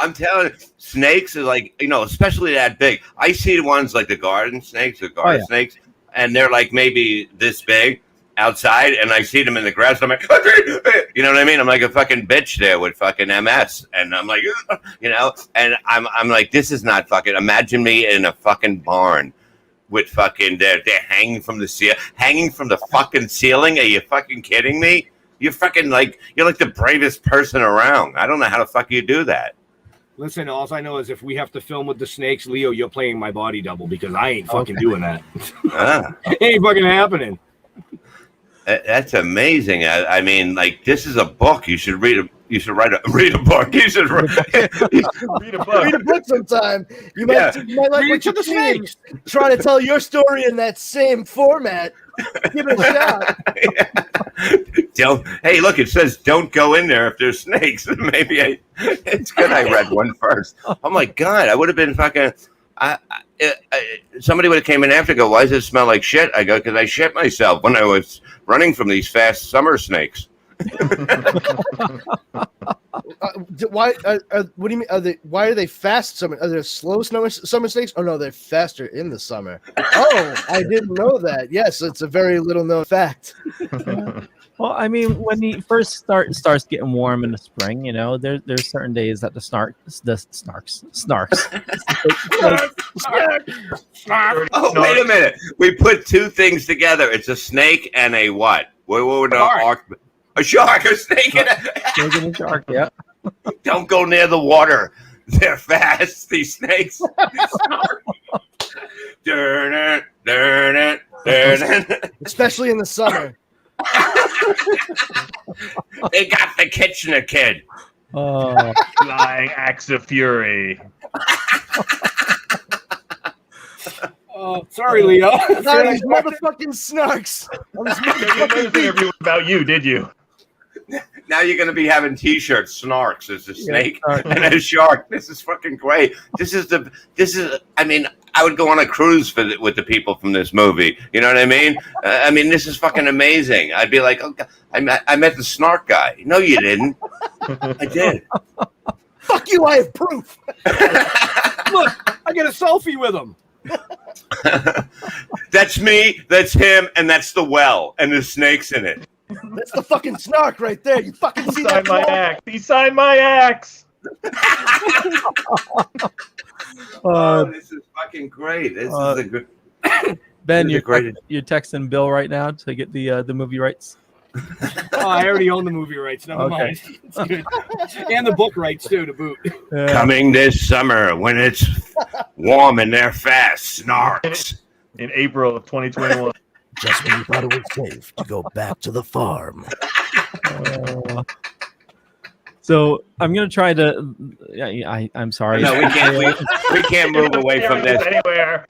I'm telling you, snakes are like, you know, especially that big. I see the ones like the garden snakes, snakes, and they're like maybe this big outside, and I see them in the grass. I'm like, you know what I mean? I'm like a fucking bitch there with fucking MS, and I'm like, you know, and I'm like, this is not fucking. Imagine me in a fucking barn with fucking they're hanging from the fucking ceiling. Are you fucking kidding me? You're fucking like you're like the bravest person around. I don't know how the fuck you do that. Listen, all I know is if we have to film with the snakes, Leo, you're playing my body double because I ain't fucking doing that. It ain't fucking happening. That's amazing. I mean, like, this is a book. You should read a book. You should read a book. Read a book sometime. You might like read what to the snakes. Try to tell your story in that same format. Give it a shot. Hey, look, it says don't go in there if there's snakes. Maybe it's good I read one first. Oh my God, I would have been fucking. Somebody would have came in after. Go, why does it smell like shit? I go, because I shit myself when I was running from these fast summer snakes. Why? What do you mean? Why are they fast summer? Are they slow summer snakes? Oh no, they're faster in the summer. Oh, I didn't know that. Yes, it's a very little known fact. Well, I mean, when he first starts getting warm in the spring, you know, there's certain days that the snarks. Oh, wait a minute. We put two things together. It's a snake and a what? A shark, a snake and a shark, yeah. Don't go near the water. They're fast, these snakes. Especially in the summer. They got the Kitchener kid. Oh, flying axe of fury. Oh, sorry, Leo. Sorry, these motherfucking snarks. This interview was about you, did you? Now you're going to be having T-shirts. Snarks is a snake and a shark. This is fucking great. I mean, I would go on a cruise with the people from this movie. You know what I mean? This is fucking amazing. I'd be like, oh, God, I met the snark guy. No, you didn't. I did. Fuck you, I have proof. Look, I get a selfie with him. That's me, that's him, and that's the well, and there's snakes in it. That's the fucking snark right there. You fucking see that? He signed my axe. This is fucking great. This is a good. Ben, you're texting Bill right now to get the movie rights. Oh, I already own the movie rights. Never mind. It's good. And the book rights too to boot. Coming this summer when it's warm and they're fast. Snarks. In April of 2021. Just when you thought it was safe to go back to the farm. So I'm gonna try to. I'm sorry. No, we can't move away from this. Anywhere.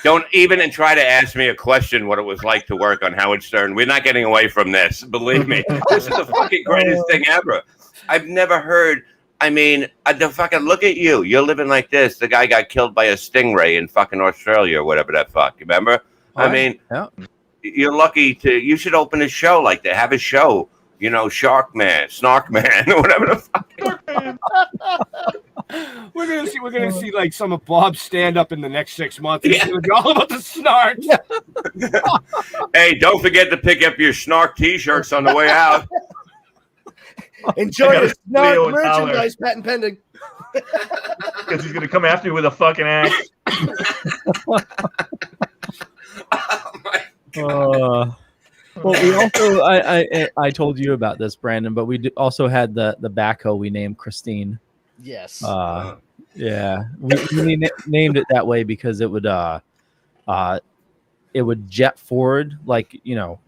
Don't even try to ask me a question what it was like to work on Howard Stern. We're not getting away from this. Believe me. This is the fucking greatest thing ever. I've never heard. I mean, the fucking look at you. You're living like this. The guy got killed by a stingray in fucking Australia or whatever that fuck. Remember? I mean, you're lucky you should open a show like that. Have a show, you know, Shark Man, Snark Man, or whatever the fuck. We're gonna see like some of Bob's stand up in the next 6 months. It's gonna be all about the snark. Hey, don't forget to pick up your Snark t-shirts on the way out. Enjoy the snark merchandise, patent pending. Because he's gonna come after you with a fucking axe. Well, we also I told you about this, Brandon, but we also had the backhoe we named Christine. Yes. Yeah, we named it that way because it would jet forward, like, you know,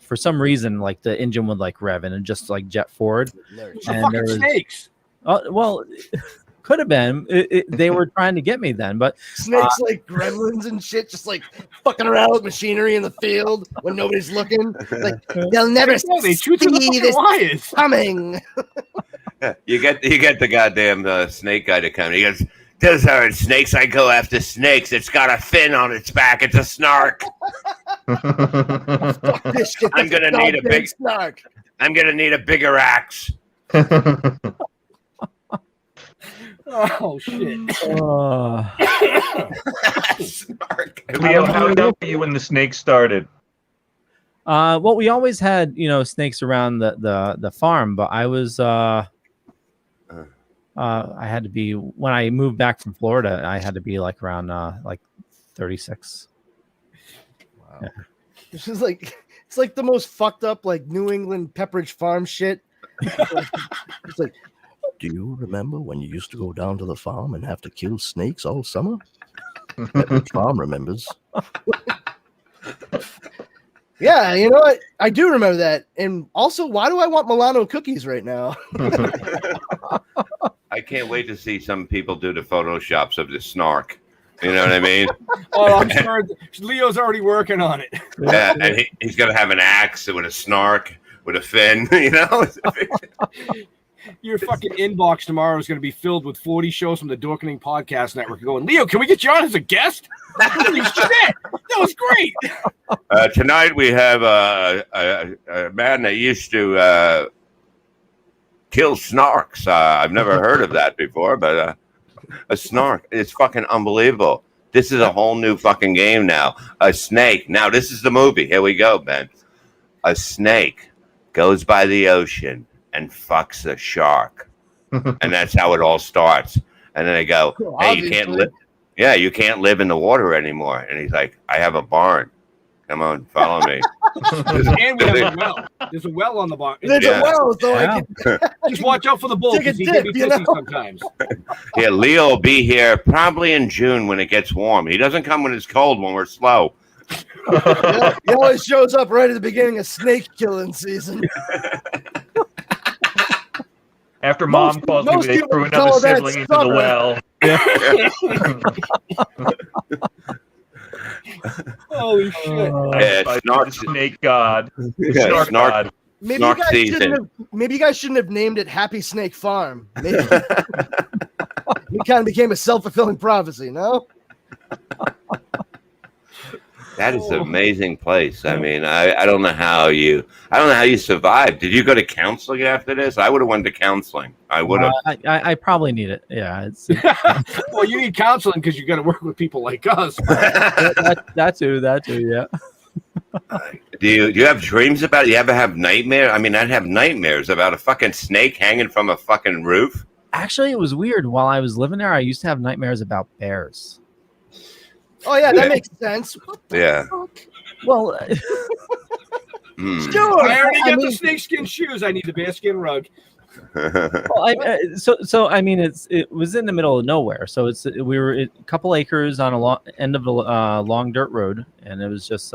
for some reason, like the engine would like rev in and just like jet forward. So fucking snakes. Well, could have been. They were trying to get me then, but snakes like gremlins and shit, just like fucking around with machinery in the field when nobody's looking. Like they'll never see this coming. You get the goddamn snake guy to come. He goes, Those aren't snakes. I go after snakes. It's got a fin on its back. It's a snark. This shit, I'm gonna need a big snark. I'm gonna need a bigger axe. Oh shit! Snark. Leo, how young were you when the snake started? Well, we always had, snakes around the farm, but I was I had to be, when I moved back from Florida, I had to be like around like 36. Wow. Yeah. This is it's like the most fucked up like New England Pepperidge Farm shit. It's like, do you remember when you used to go down to the farm and have to kill snakes all summer? Pepperidge Farm remembers. Yeah, you know what? I do remember that. And also, why do I want Milano cookies right now? I can't wait to see some people do the photoshops of the snark. You know what I mean? Oh, I'm sure Leo's already working on it. Yeah, and he's gonna have an axe with a snark with a fin. You know. Your fucking inbox tomorrow is going to be filled with 40 shows from the Dorkening Podcast Network. Going, Leo, can we get you on as a guest? Holy shit! That was great. Tonight we have a man that used to kill snarks. I've never heard of that before, but a snark. It's fucking unbelievable. This is a whole new fucking game now. A snake. Now, this is the movie. Here we go, Ben. A snake goes by the ocean and fucks a shark. And that's how it all starts. And then they go, hey, you can't live. Yeah, you can't live in the water anymore. And he's like, I have a barn. Come on, follow me. And we have a well. There's a well on the barn. There's a well, so I can just watch out for the bull because he can be pissy sometimes. Yeah, Leo will be here probably in June when it gets warm. He doesn't come when it's cold, when we're slow. Yeah, he always shows up right at the beginning of snake killing season. After mom calls me, they threw another sibling into the well. Holy shit! Snark snake god. Yeah, snark. Maybe you guys shouldn't have named it Happy Snake Farm. Maybe it kind of became a self-fulfilling prophecy. No. That is an amazing place. I mean, I don't know how you survived. Did you go to counseling after this? I would have went to counseling. I would have. I probably need it. Yeah. Well, you need counseling because you got to work with people like us. that too. Yeah. Do you have dreams about it? You ever have nightmares? I mean, I'd have nightmares about a fucking snake hanging from a fucking roof. Actually, it was weird. While I was living there, I used to have nightmares about bears. Oh yeah, that makes sense. Yeah. Well, sure. I already got the snakeskin shoes. I need the bearskin rug. Well, so I mean, it was in the middle of nowhere. So we were a couple acres on a end of a long dirt road, and it was just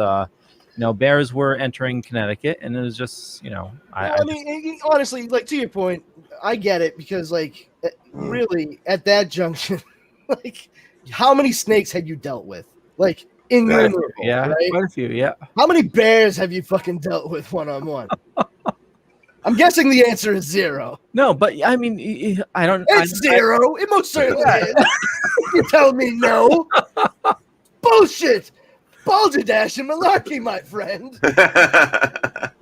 bears were entering Connecticut, and it was just I mean, honestly, like to your point, I get it because like really at that junction, like. How many snakes had you dealt with? Like in your movie, yeah, right? Quite a few, yeah. How many bears have you fucking dealt with one-on-one? I'm guessing the answer is 0. No, but I mean, I don't. It's 0. It most certainly is. You're telling me no? Bullshit. Balderdash and malarkey, my friend.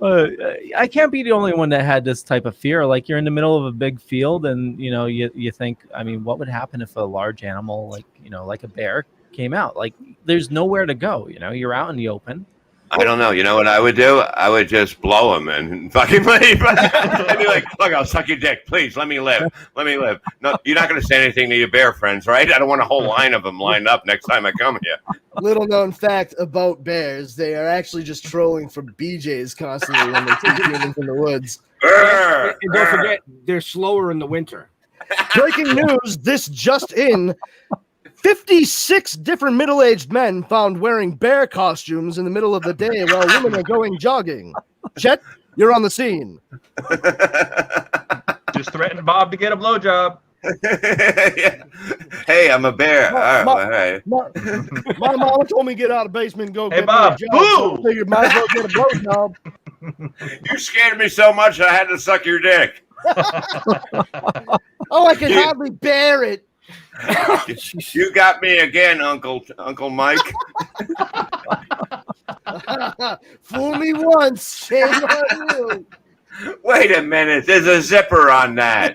I can't be the only one that had this type of fear. Like you're in the middle of a big field, and you think, I mean, what would happen if a large animal like a bear came out? Like there's nowhere to go. You're out in the open. I don't know. You know what I would do? I would just blow him and fucking leave. I'd be like, look, I'll suck your dick. Please, let me live. Let me live. No, you're not going to say anything to your bear friends, right? I don't want a whole line of them lined up next time I come here. Little known fact about bears, they are actually just trolling for BJs constantly when they take humans in the woods. And don't forget, they're slower in the winter. Breaking news, this just in. 56 different middle-aged men found wearing bear costumes in the middle of the day while women are going jogging. Chet, you're on the scene. Just threatened Bob to get a blowjob. Hey, I'm a bear. My mama told me to get out of the basement and go get Bob, a job. So I figured might as well get a blowjob. You scared me so much I had to suck your dick. Oh, I can hardly bear it. You got me again, Uncle Mike. Fool me once, shame on you. Wait a minute, there's a zipper on that.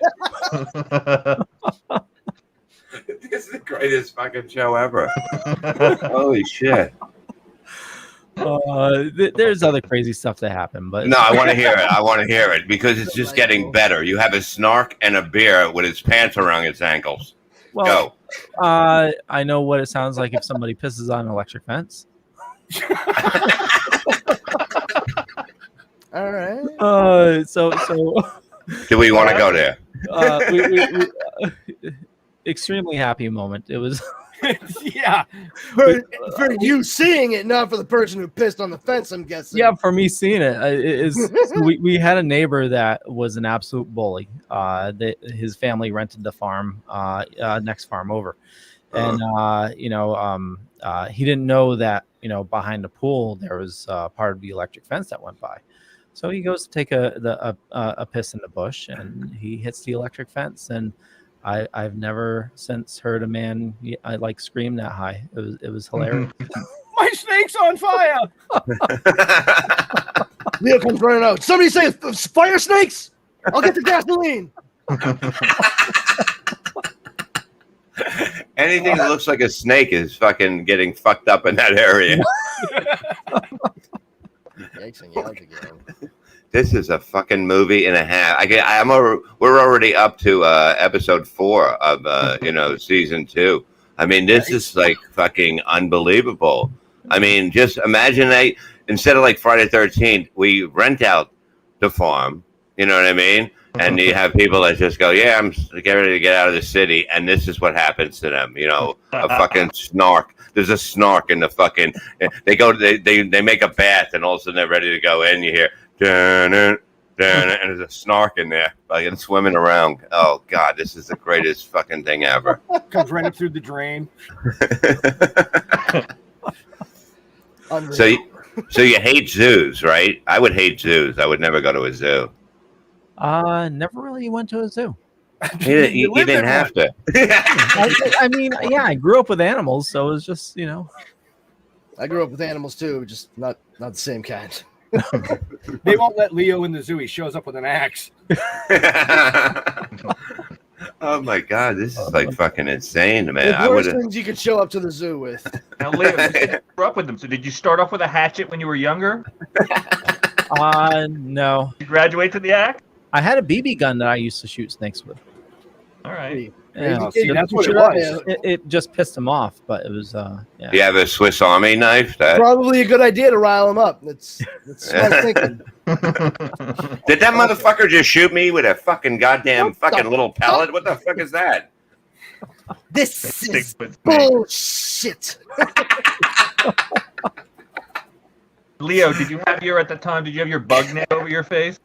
This is the greatest fucking show ever. Holy shit. There's other crazy stuff that happened, but No, I want to hear it. I want to hear it because it's just getting better. You have a snark and a beer with his pants around his ankles. well, I know what it sounds like if somebody pisses on an electric fence. All right. So Do we want to go there? Extremely happy moment. It was. Yeah. For you seeing it, not for the person who pissed on the fence, I'm guessing. Yeah, for me seeing it, we had a neighbor that was an absolute bully. His family rented the farm, next farm over, and he didn't know that behind the pool there was part of the electric fence that went by. So he goes to take a piss in the bush, and he hits the electric fence. And I've never since heard a man scream that high. It was hilarious. My snake's on fire. Leo comes running out. Somebody say fire snakes. I'll get the gasoline. Anything that looks like a snake is fucking getting fucked up in that area. This is a fucking movie and a half. We're already up to episode 4 of season 2. I mean, this is like fucking unbelievable. I mean, just imagine instead of like Friday the 13th, we rent out the farm. You know what I mean? And you have people that just go, "Yeah, I'm getting ready to get out of the city," and this is what happens to them. A fucking snark. There's a snark in the fucking. They make a bath, and all of a sudden they're ready to go in. You hear, dun, dun, dun, and there's a snark in there, fucking swimming around. Oh God, this is the greatest fucking thing ever. Comes right up through the drain. So you hate zoos, right? I would hate zoos. I would never go to a zoo. Never really went to a zoo. You didn't have to. I mean, yeah, I grew up with animals, so it was just, I grew up with animals too, just not the same kind. They won't let Leo in the zoo. He shows up with an axe. Oh my God, this is like fucking insane, man. The worst things you could show up to the zoo with. Now, Leo, you grew up with them. So did you start off with a hatchet when you were younger? No. You graduate to the axe? I had a BB gun that I used to shoot snakes with. All right. Yeah, that's what it was. It just pissed him off, but it was yeah. You have a Swiss Army knife? Probably a good idea to rile him up. That's smart thinking. Did that motherfucker just shoot me with a fucking goddamn fucking little pellet? What the fuck is that? This is bullshit. Leo, did you have your bug net over your face?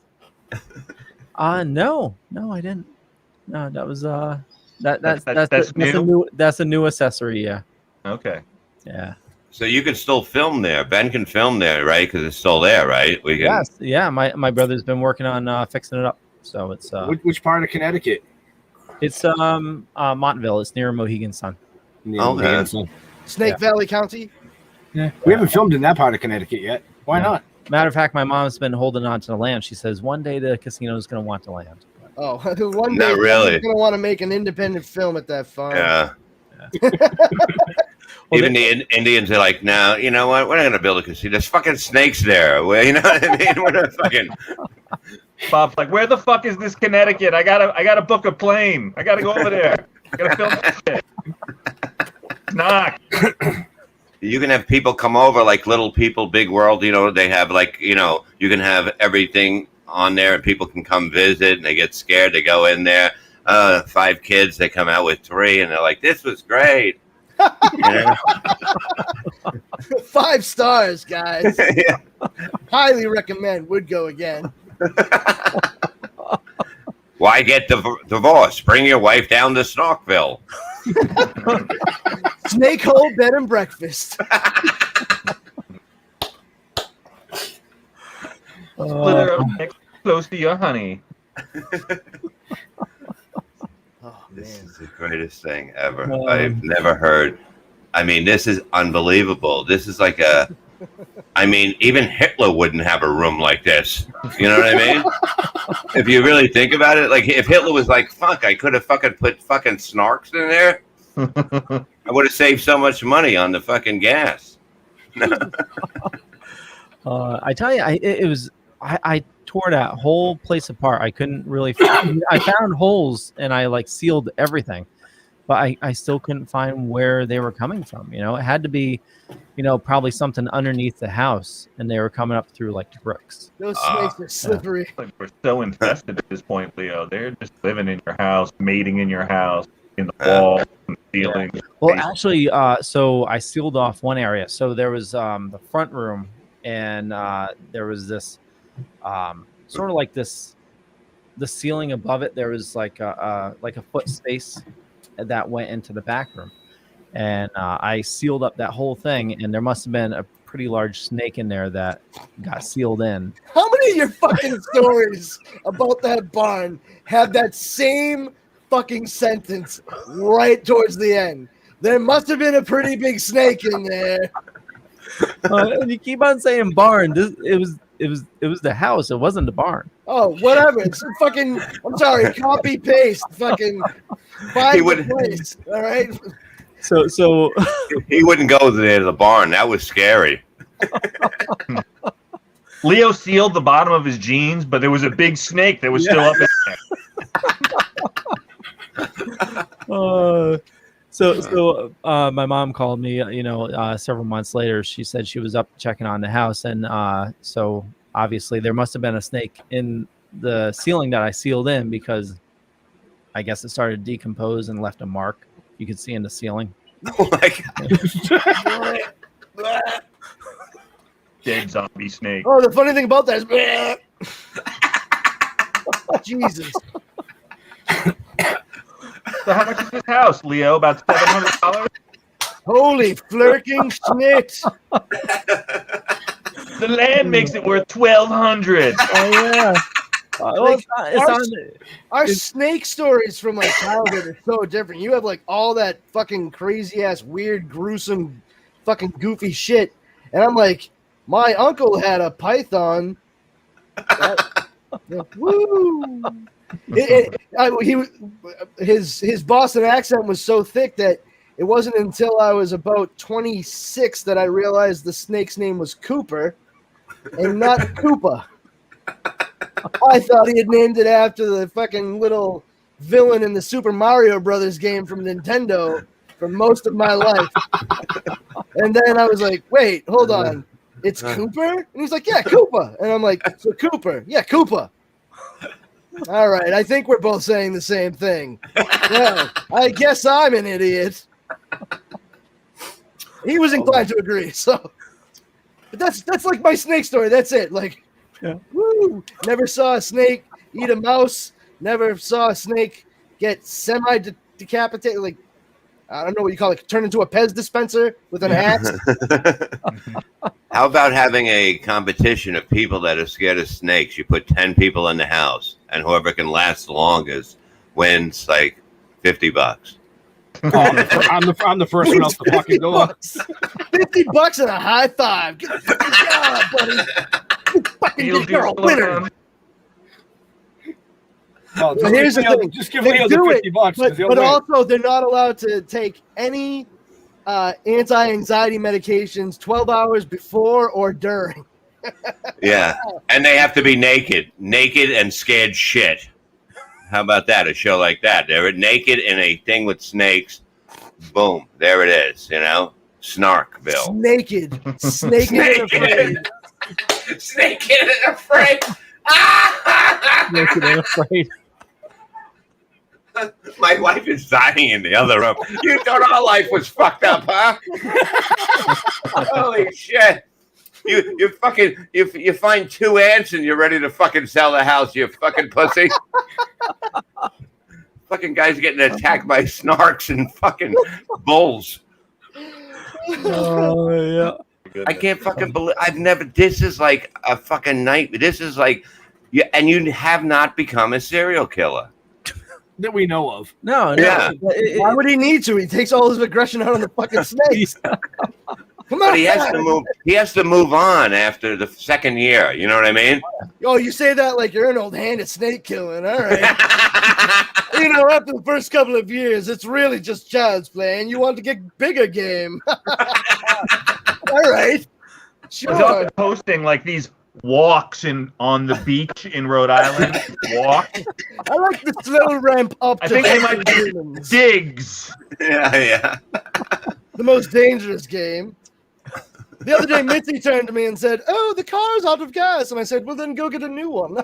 No, I didn't. No, that was that's a new accessory. Yeah. Okay. Yeah. So you can still film there. Ben can film there, right? Because it's still there, right? We can. Yes. Yeah. My brother's been working on fixing it up. So it's which part of Connecticut? It's Montville. It's near Mohegan Sun. Snake Valley County. Yeah. We haven't filmed in that part of Connecticut yet. Why not? Matter of fact, my mom's been holding on to the land. She says one day the casino is going to want the land. Oh, one day Not really. You're going to want to make an independent film at that farm. Yeah. Even the Indians are like, no, you know what? We're not going to build a casino. There's fucking snakes there. You know what I mean? We're not fucking. Bob's like, where the fuck is this Connecticut? I gotta book a plane. I gotta go over there. I gotta film this shit. Knock. You can have people come over, like Little People, Big World. They have you can have everything on there, and people can come visit, and they get scared. They go in there. 5 kids. They come out with 3, and they're like, "This was great." 5 stars, guys. Yeah. Highly recommend. Would go again. Why get divorced? Bring your wife down to Snorkville. Snake hole bed and breakfast. Split her up next close to your honey. This is the greatest thing ever. I've never heard. I mean, this is unbelievable. This is like a. I mean, even Hitler wouldn't have a room like this. You know what I mean? If you really think about it, like if Hitler was like, "Fuck, I could have fucking put fucking snarks in there," I would have saved so much money on the fucking gas. I tell you, I tore that whole place apart. I couldn't really. I found holes and I like sealed everything, but I still couldn't find where they were coming from. You know, it had to be, probably something underneath the house, and they were coming up through like the bricks. Those snakes are slippery. We're so infested at this point, Leo. They're just living in your house, mating in your house, in the walls, and ceiling. Well, actually, so I sealed off one area. So there was the front room, and there was this sort of like this. The ceiling above it, there was like a foot space that went into the back room, and I sealed up that whole thing. And there must have been a pretty large snake in there that got sealed in. How many of your fucking stories about that barn have that same fucking sentence right towards the end? There must have been a pretty big snake in there. And you keep on saying barn. It was the house. It wasn't the barn. Oh, whatever. It's fucking. I'm sorry. Copy paste. Fucking. Find the place. All right. So he wouldn't go there to the barn. That was scary. Leo sealed the bottom of his jeans, but there was a big snake that was still up in there. So my mom called me, several months later. She said she was up checking on the house, and so obviously there must have been a snake in the ceiling that I sealed in, because I guess it started to decompose and left a mark you could see in the ceiling. Oh my god! Dead zombie snake. Oh, the funny thing about that is, Jesus. So how much is this house, Leo? About $700? Holy flirking snakes! The land makes it worth $1,200. Oh yeah. Our snake stories from my childhood are so different. You have like all that fucking crazy ass, weird, gruesome, fucking goofy shit, and I'm like, my uncle had a python. Woo! His Boston accent was so thick that it wasn't until I was about 26 that I realized the snake's name was Cooper and not Koopa. I thought he had named it after the fucking little villain in the Super Mario Brothers game from Nintendo for most of my life. And then I was like, wait, hold on. It's Cooper? And he's like, yeah, Koopa. And I'm like, so Cooper. Yeah, Koopa. All right, I think we're both saying the same thing. Well, I guess I'm an idiot. He was inclined to agree, so. But that's like my snake story. That's it. Like, woo! Never saw a snake eat a mouse. Never saw a snake get semi-decapitated. Like, I don't know what you call it. Turn into a Pez dispenser with an axe. How about having a competition of people that are scared of snakes? You put 10 people in the house, and whoever can last the longest wins like $50. Oh, I'm the first one else to fucking go up. $50 and a high five. Good job, buddy. You fucking did, you're a winner. No, But here's the thing. Just give They Leo the do $50. it, but also they're not allowed to take any anti-anxiety medications 12 hours before or during. Yeah, and they have to be naked and scared shit. How about that? A show like that. They're naked in a thing with snakes. Boom, there it is. Snarkville. Naked and afraid. Naked and afraid. Naked and afraid. My wife is dying in the other room. You thought our life was fucked up, huh? Holy shit. You find 2 ants and you're ready to fucking sell the house, you fucking pussy. Fucking guys getting attacked by snarks and fucking bulls. Oh yeah. I can't fucking believe this is like a fucking nightmare. This is like and you have not become a serial killer. that we know of. No. Yeah. Why would he need to? He takes all his aggression out on the fucking snakes. Come on. But he has to move. He has to move on after the second year. You know what I mean? Oh, you say that like you're an old hand at snake killing. All right. After the first couple of years, it's really just child's play, and you want to get bigger game. All right. He's also posting like these walks on the beach in Rhode Island. Walk. I like the slow ramp up. I think they might be digs. Yeah. The most dangerous game. The other day, Mitzi turned to me and said, "Oh, the car's out of gas," and I said, "Well, then go get a new one."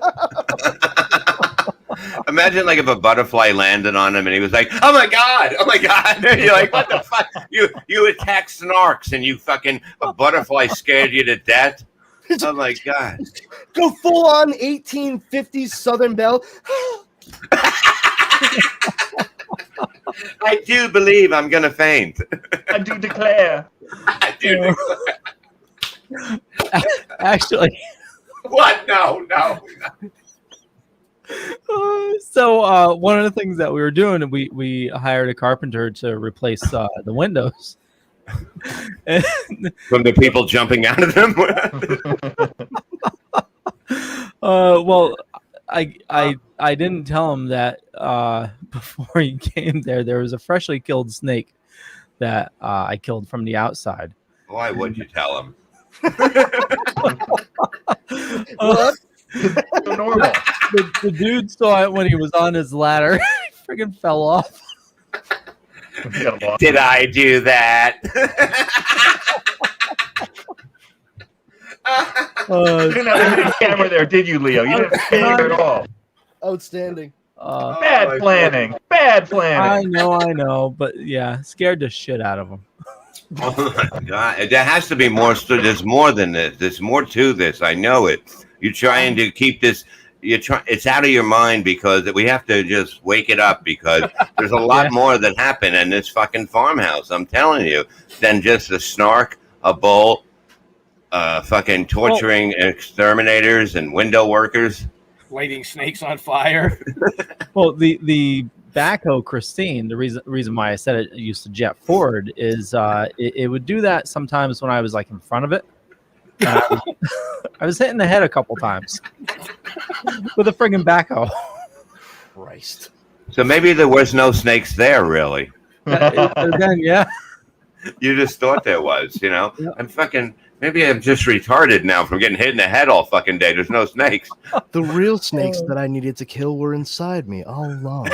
Imagine like if a butterfly landed on him and he was like, "Oh my god, oh my god!" You're like, "What the fuck? You attack snarks and a butterfly scared you to death." Oh my god! Go full on 1850s Southern Belle. I do believe I'm gonna faint. I do declare. I do declare. Actually. What? No. So one of the things that we were doing, we hired a carpenter to replace the windows. From the people jumping out of them. Well, I didn't tell him that before he came there was a freshly killed snake that I killed from the outside. Why would you tell him? What? So normal. The dude saw it when he was on his ladder. He friggin' fell off. Did I do that? You didn't have a camera there, did you, Leo? You didn't film at all. Outstanding. Bad planning. Bad planning. I know, but yeah, scared the shit out of him. Oh my god! There has to be more. There's more than this. There's more to this. I know it. You're trying to keep this. It's out of your mind because we have to just wake it up because there's a lot more that happened in this fucking farmhouse. I'm telling you, than just a snark, a bull, fucking torturing exterminators and window workers, lighting snakes on fire. Well, the backhoe Christine, the reason why I said it used to jet forward is it would do that sometimes when I was like in front of it. I was hitting the head a couple times with a friggin' backhoe. Christ. So maybe there was no snakes there, really. Then, yeah. You just thought there was, I'm fucking. Maybe I'm just retarded now from getting hit in the head all fucking day. There's no snakes. The real snakes that I needed to kill were inside me all along.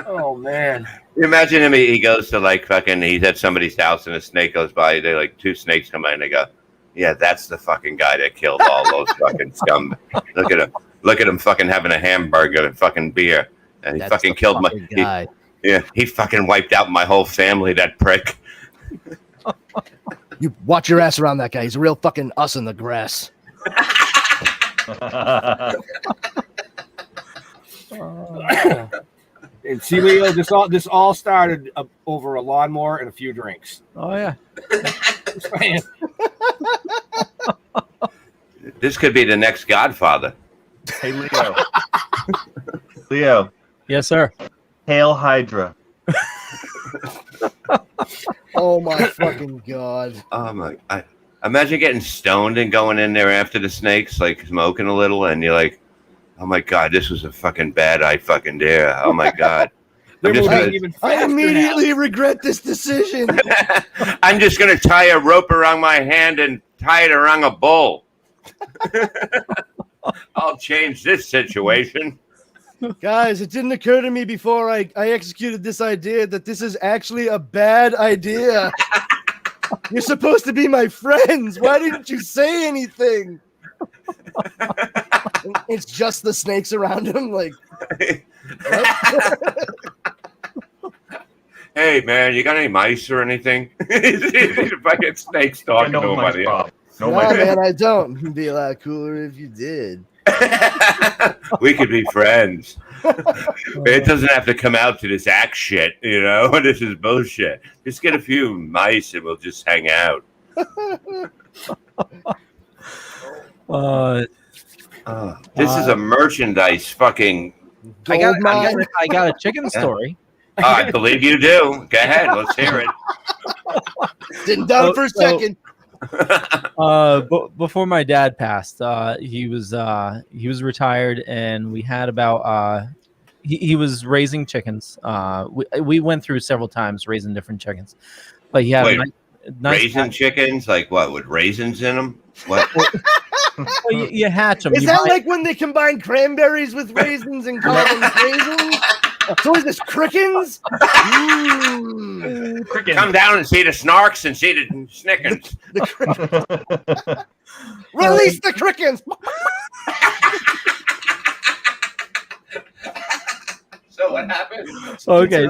Oh man! You imagine him. He goes to he's at somebody's house and a snake goes by. They two snakes come by and they go, "Yeah, that's the fucking guy that killed all those fucking scum. Look at him. Look at him fucking having a hamburger and fucking beer, and he fucking killed my guy." He fucking wiped out my whole family. That prick. You watch your ass around that guy. He's a real fucking us in the grass. And see, Leo, this all started over a lawnmower and a few drinks. Oh yeah. This could be the next Godfather. Hey, Leo. Leo. Yes, sir. Hail Hydra. Oh my fucking god. Oh my! Imagine getting stoned and going in there after the snakes, like smoking a little, and you're like, "Oh my god, this was a fucking bad idea. There. Oh my god." I immediately regret this decision. I'm just gonna tie a rope around my hand and tie it around a bull. I'll change this situation. Guys, it didn't occur to me before I executed this idea that this is actually a bad idea. You're supposed to be my friends. Why didn't you say anything? It's just the snakes around him. Like, hey, man, you got any mice or anything? Fucking snakes talking to nobody else. No, man, I don't. It'd be a lot cooler if you did. We could be friends. It doesn't have to come out to this act shit, This is bullshit. Just get a few mice and we'll just hang out. This is a merchandise fucking. I got a chicken story. Oh, I believe you do. Go ahead. Let's hear it. Didn't doubt it for a second. Before my dad passed, he was retired, and we had about he was raising chickens. We went through several times raising different chickens, but he had raisin chickens, like what, with raisins in them? What? Well, you hatch them. Is that like when they combine cranberries with raisins and call them raisins? So is this crickens? Crickens. Come down and see the snarks and see the snickens. Release the crickens. So what happened? Okay,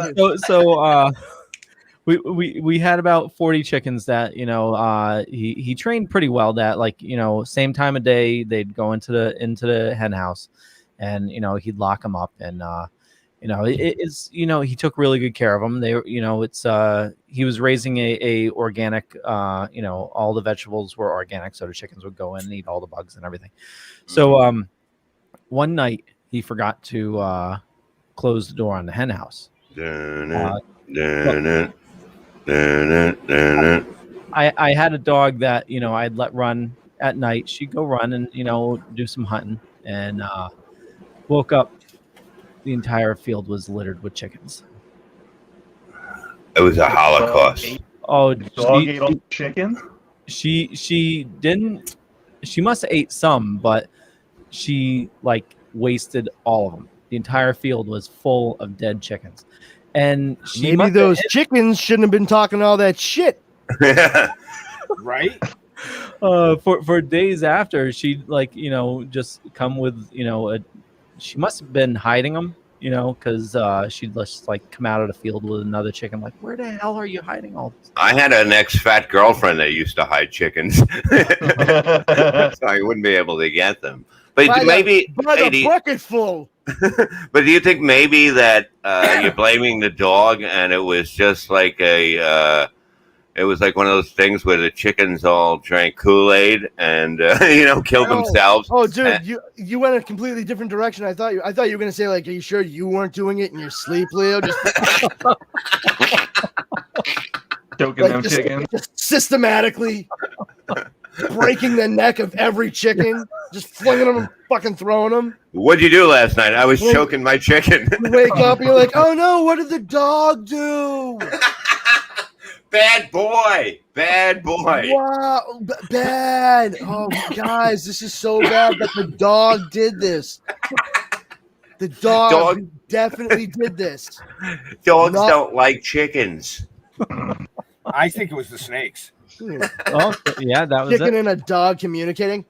so we had about 40 chickens that he trained pretty well. That same time of day they'd go into the hen house, and he'd lock them up, and he took really good care of them. They he was raising a organic, all the vegetables were organic, so the chickens would go in and eat all the bugs and everything. So one night he forgot to close the door on the hen house. I had a dog that I'd let run at night. She'd go run and do some hunting, and woke up. The entire field was littered with chickens. It was a holocaust. Oh, the dog ate all the chickens? She didn't. She must have ate some, but she wasted all of them. The entire field was full of dead chickens, and maybe those chickens shouldn't have been talking all that shit. Right? For days after, she'd just come with she must have been hiding them, because she'd just come out of the field with another chicken. Like, where the hell are you hiding all this? I had an ex-fat girlfriend that used to hide chickens, so I wouldn't be able to get them. But by maybe the bucket full. But do you think maybe that you're blaming the dog, and it was just like it was like one of those things where the chickens all drank Kool-Aid and killed themselves? Oh, dude, you went a completely different direction. I thought you were gonna say, are you sure you weren't doing it in your sleep, Leo? Choking them chickens. Just systematically breaking the neck of every chicken, just flinging them and fucking throwing them. What'd you do last night? I was choking my chicken. You wake up and you're like, oh no, what did the dog do? Bad boy. Wow, bad. Oh, guys, this is so bad that the dog did this. The dog definitely did this. Dogs don't like chickens. I think it was the snakes. Oh, yeah, that was chicken and a dog communicating.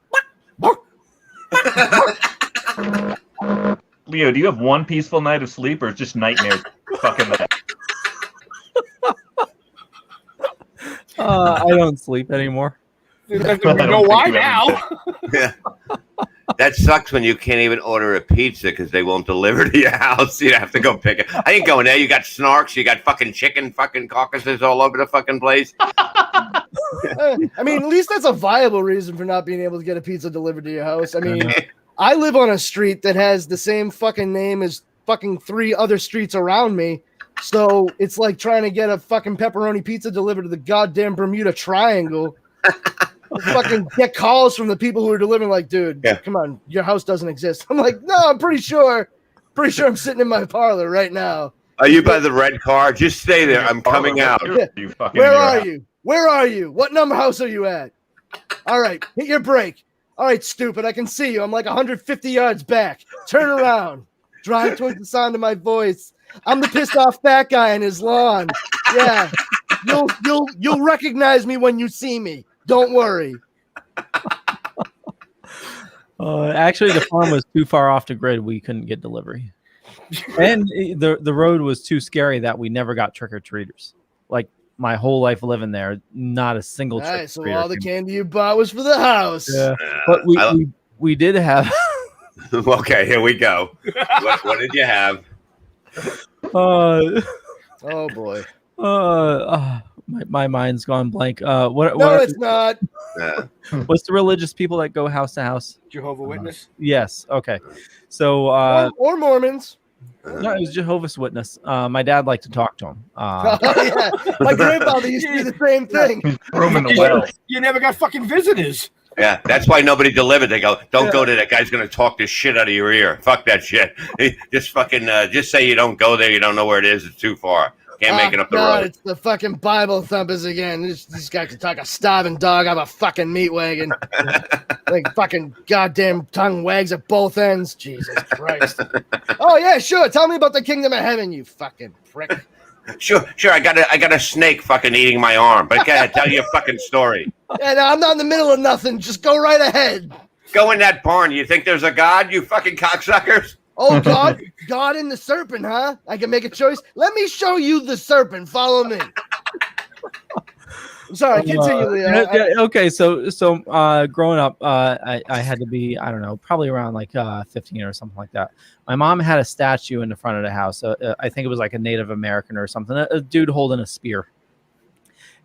Leo, do you have one peaceful night of sleep, or it's just nightmares fucking that? I don't sleep anymore. We know why now. Yeah. That sucks when you can't even order a pizza because they won't deliver to your house. You have to go pick it. I ain't going there. You got snarks. You got fucking chicken fucking carcasses all over the fucking place. I mean, at least that's a viable reason for not being able to get a pizza delivered to your house. I mean, I live on a street that has the same fucking name as fucking 3 other streets around me. So it's like trying to get a fucking pepperoni pizza delivered to the goddamn Bermuda Triangle. Fucking get calls from the people who are delivering, like, dude, come on, your house doesn't exist. I'm like, no, I'm pretty sure I'm sitting in my parlor right now. Are you by the red car? Just stay there. I'm coming out. Where are you? Where are you? What number house are you at? All right, hit your brake. All right, stupid, I can see you. I'm like 150 yards back. Turn around. Drive towards the sound of my voice. I'm the pissed off fat guy on his lawn. Yeah. You'll recognize me when you see me. Don't worry. Actually, the farm was too far off the grid. We couldn't get delivery. And the road was too scary that we never got trick-or-treaters. Like, my whole life living there, not a single trick-or-treater. So all the candy you bought was for the house. Yeah. But we did have... Okay, here we go. What did you have? Oh, boy. My mind's gone blank. No, it's not. Yeah. What's the religious people that go house to house? Jehovah's Witness. Yes. Okay. So or Mormons. no, it was Jehovah's Witness. My dad liked to talk to him. Yeah. My grandfather used to do the same thing. You never got fucking visitors. Yeah, that's why nobody delivered. They go, don't go there. That guy's going to talk the shit out of your ear. Fuck that shit. Just fucking, just say you don't go there. You don't know where it is. It's too far. Can't make it up the road. It's the fucking Bible thumpers again. This guy can talk a starving dog out of a fucking meat wagon. Like fucking goddamn tongue wags at both ends. Jesus Christ. Oh yeah, sure. Tell me about the kingdom of heaven, you fucking prick. Sure. I got a snake fucking eating my arm. But go ahead, tell your fucking story. Yeah, no, I'm not in the middle of nothing. Just go right ahead. Go in that barn. You think there's a God, you fucking cocksuckers? Oh, God and the serpent, huh? I can make a choice. Let me show you the serpent. Follow me. I'm sorry, continue, Leo. Okay, so growing up, I had to be, I don't know, probably around like 15 or something like that. My mom had a statue in the front of the house. I think it was like a Native American or something, a dude holding a spear.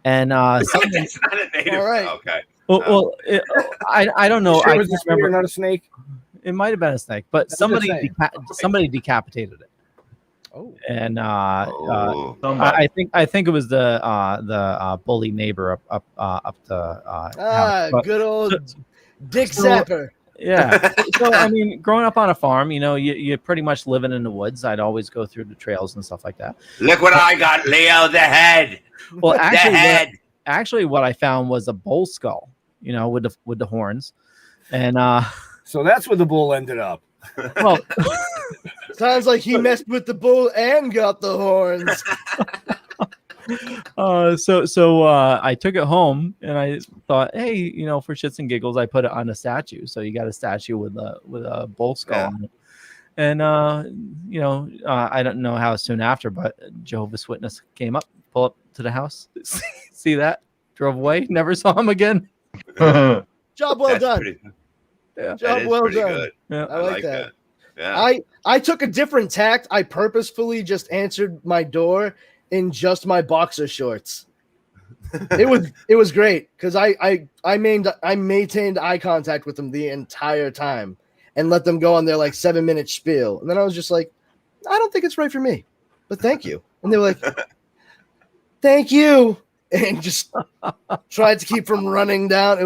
And it's not a native. All right. Okay. Well, I don't know. Sure, I was the spear not a snake? It might have been a snake, but somebody decapitated it. Oh. And I think it was the bully neighbor up the house. But, good old Dick Zapper. Yeah. So I mean, growing up on a farm, you're pretty much living in the woods. I'd always go through the trails and stuff like that. Look what I got, Leo, the head. Well, actually, what I found was a bull skull, with the horns. And so that's where the bull ended up. Well, sounds like he messed with the bull and got the horns. So I took it home and I thought, hey, for shits and giggles, I put it on a statue. So you got a statue with a bull skull on it. And I don't know how soon after, but Jehovah's Witness came up, pull up to the house, see that, drove away, never saw him again. Job well done. Job well done. Good. Yeah. I like that. Yeah. I took a different tact. I purposefully just answered my door in just my boxer shorts. It was great because I maintained eye contact with them the entire time and let them go on their like 7-minute spiel. And then I was just like, I don't think it's right for me, but thank you. And they were like, thank you, and just tried to keep from running down. It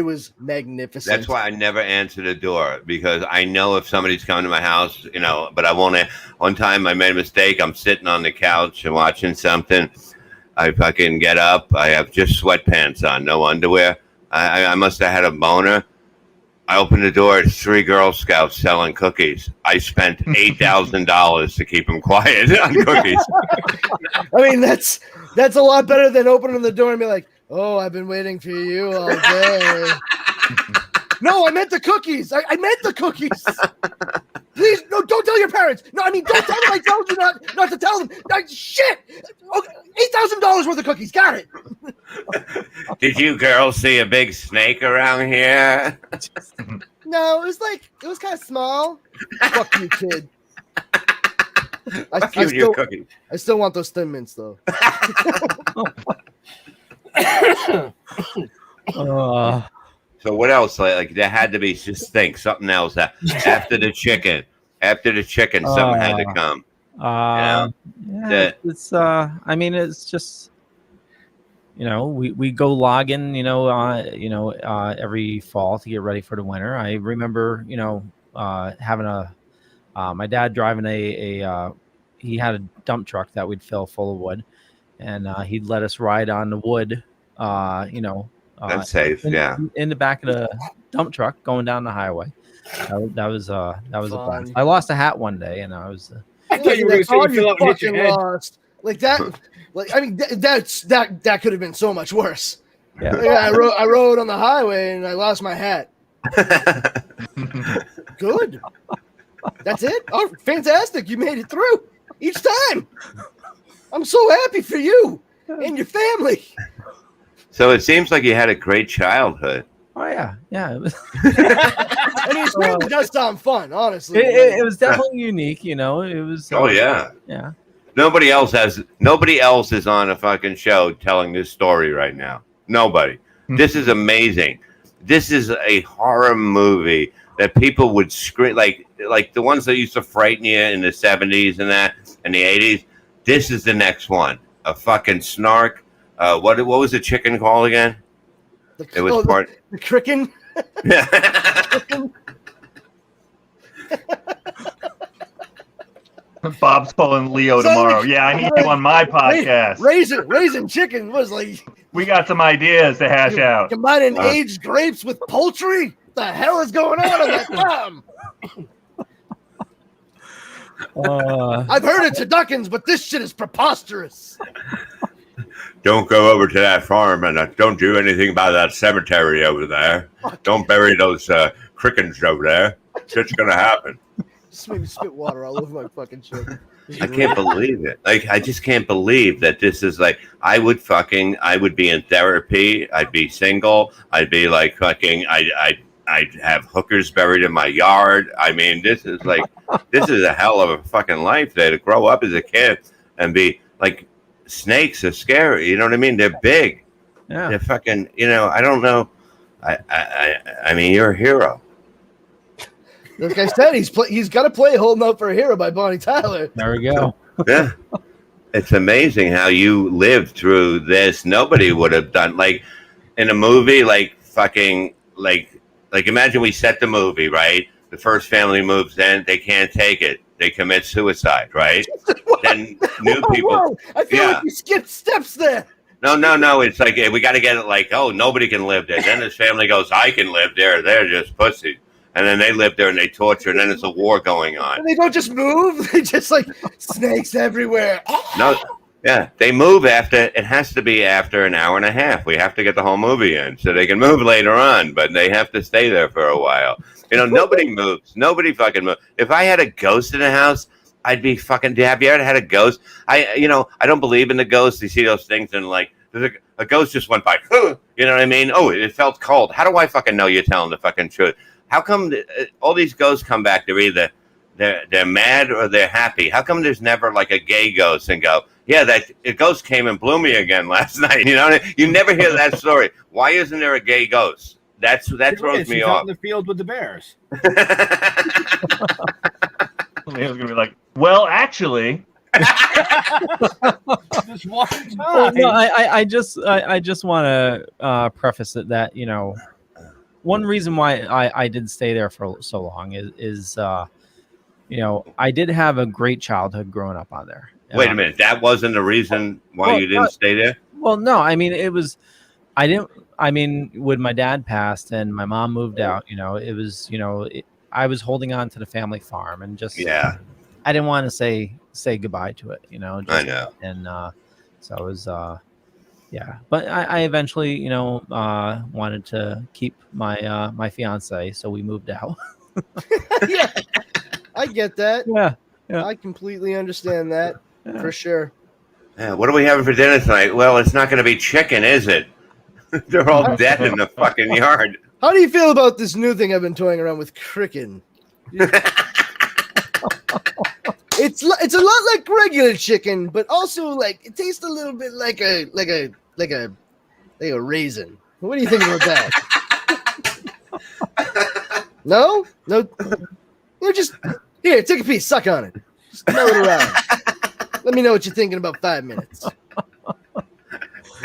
was magnificent. That's why I never answer the door, because I know if somebody's coming to my house, but I won't. One time I made a mistake. I'm sitting on the couch and watching something. I fucking get up. I have just sweatpants on, no underwear. I must have had a boner. I opened the door. It's 3 Girl Scouts selling cookies. I spent $8,000 to keep them quiet on cookies. I mean, that's a lot better than opening the door and be like, oh, I've been waiting for you all day. No, I meant the cookies. I meant the cookies. Please, no, don't tell your parents. No, I mean, don't tell them I told you not to tell them. Shit. Okay, $8,000 worth of cookies. Got it. Did you girls see a big snake around here? No, it was kind of small. Fuck you, kid. I still want those Thin Mints, though. So what else? Like there had to be, just think something else after the chicken. After the chicken, something had to come. It's I mean, it's just we go logging every fall to get ready for the winter. I remember having my dad driving he had a dump truck that we'd fill full of wood, and he'd let us ride on the wood. That's safe, in the back of the dump truck going down the highway. That was a blast. I lost a hat one day, and I was. I thought you were going to say you fell out and hit your head. Lost. Like that. Like I mean, that could have been so much worse. Yeah. I rode on the highway and I lost my hat. Good. That's it. Oh, fantastic! You made it through each time. I'm so happy for you and your family. So it seems like you had a great childhood. Oh yeah. I mean, it really does sound fun, honestly. It was definitely unique, It was. Oh yeah. Yeah. Nobody else is on a fucking show telling this story right now. Nobody. This is amazing. This is a horror movie that people would scream like the ones that used to frighten you in the 70s and that and the 80s. This is the next one. A fucking snark. What was the chicken called again? It was part the cricken. Bob's calling Leo tomorrow. Yeah, I need you on my podcast. Raisin chicken was like. We got some ideas to hash out. Combining aged grapes with poultry. What the hell is going on that farm? I've heard of turduckens, but this shit is preposterous. Don't go over to that farm and don't do anything about that cemetery over there. Don't bury those crickens over there. Shit's gonna happen. Just made me spit water all over my fucking chicken. I can't believe it. Like, I just can't believe that this is like, I would be in therapy. I'd be single. I'd be like fucking, I'd have hookers buried in my yard. I mean, this is a hell of a fucking life there to grow up as a kid and be like, snakes are scary. You know what I mean? They're big. Yeah. They're fucking, I don't know. I mean, you're a hero. Like I said, he's got to play "Holding Out for a Hero" by Bonnie Tyler. There we go. Yeah, it's amazing how you lived through this. Nobody would have done like in a movie, like fucking like imagine we set the movie right. The first family moves in, they can't take it. They commit suicide, right? Then new people. Whoa. I feel like you skipped steps there. No. It's like we got to get it like, oh, nobody can live there. Then his family goes, I can live there. They're just pussies. And then they live there and they torture, and then it's a war going on. And they don't just move; they just like snakes everywhere. No, yeah, they move after. It has to be after an hour and a half. We have to get the whole movie in, so they can move later on. But they have to stay there for a while. Nobody moves. Nobody fucking moves. If I had a ghost in the house, I'd be fucking. Have you ever had a ghost? I don't believe in the ghosts. You see those things and like, a ghost just went by. You know what I mean? Oh, it felt cold. How do I fucking know you're telling the fucking truth? How come all these ghosts come back? They're either they're mad or they're happy. How come there's never like a gay ghost and go, yeah, that a ghost came and blew me again last night? You know, you never hear that story. Why isn't there a gay ghost? That throws me off. Out in the field with the bears. He was gonna be like, well, actually. Just one time. Well, no, I just want to preface it that one reason why I did stay there for so long is I did have a great childhood growing up on there. Wait a minute, that wasn't the reason why you didn't stay there? Well, no, I mean when my dad passed and my mom moved out, it was I was holding on to the family farm and just I didn't want to say goodbye to it, I know. And so it was but I eventually wanted to keep my my fiance, so we moved out. Yeah, I get that. Yeah. I completely understand that for sure. Yeah, what are we having for dinner tonight? Well, it's not going to be chicken, is it? They're all dead in the fucking yard. How do you feel about this new thing I've been toying around with, cricken? It's a lot like regular chicken, but also like it tastes a little bit like a raisin. What do you think about that? No. Just here, take a piece, suck on it, just smell it around. Let me know what you're thinking in about 5 minutes.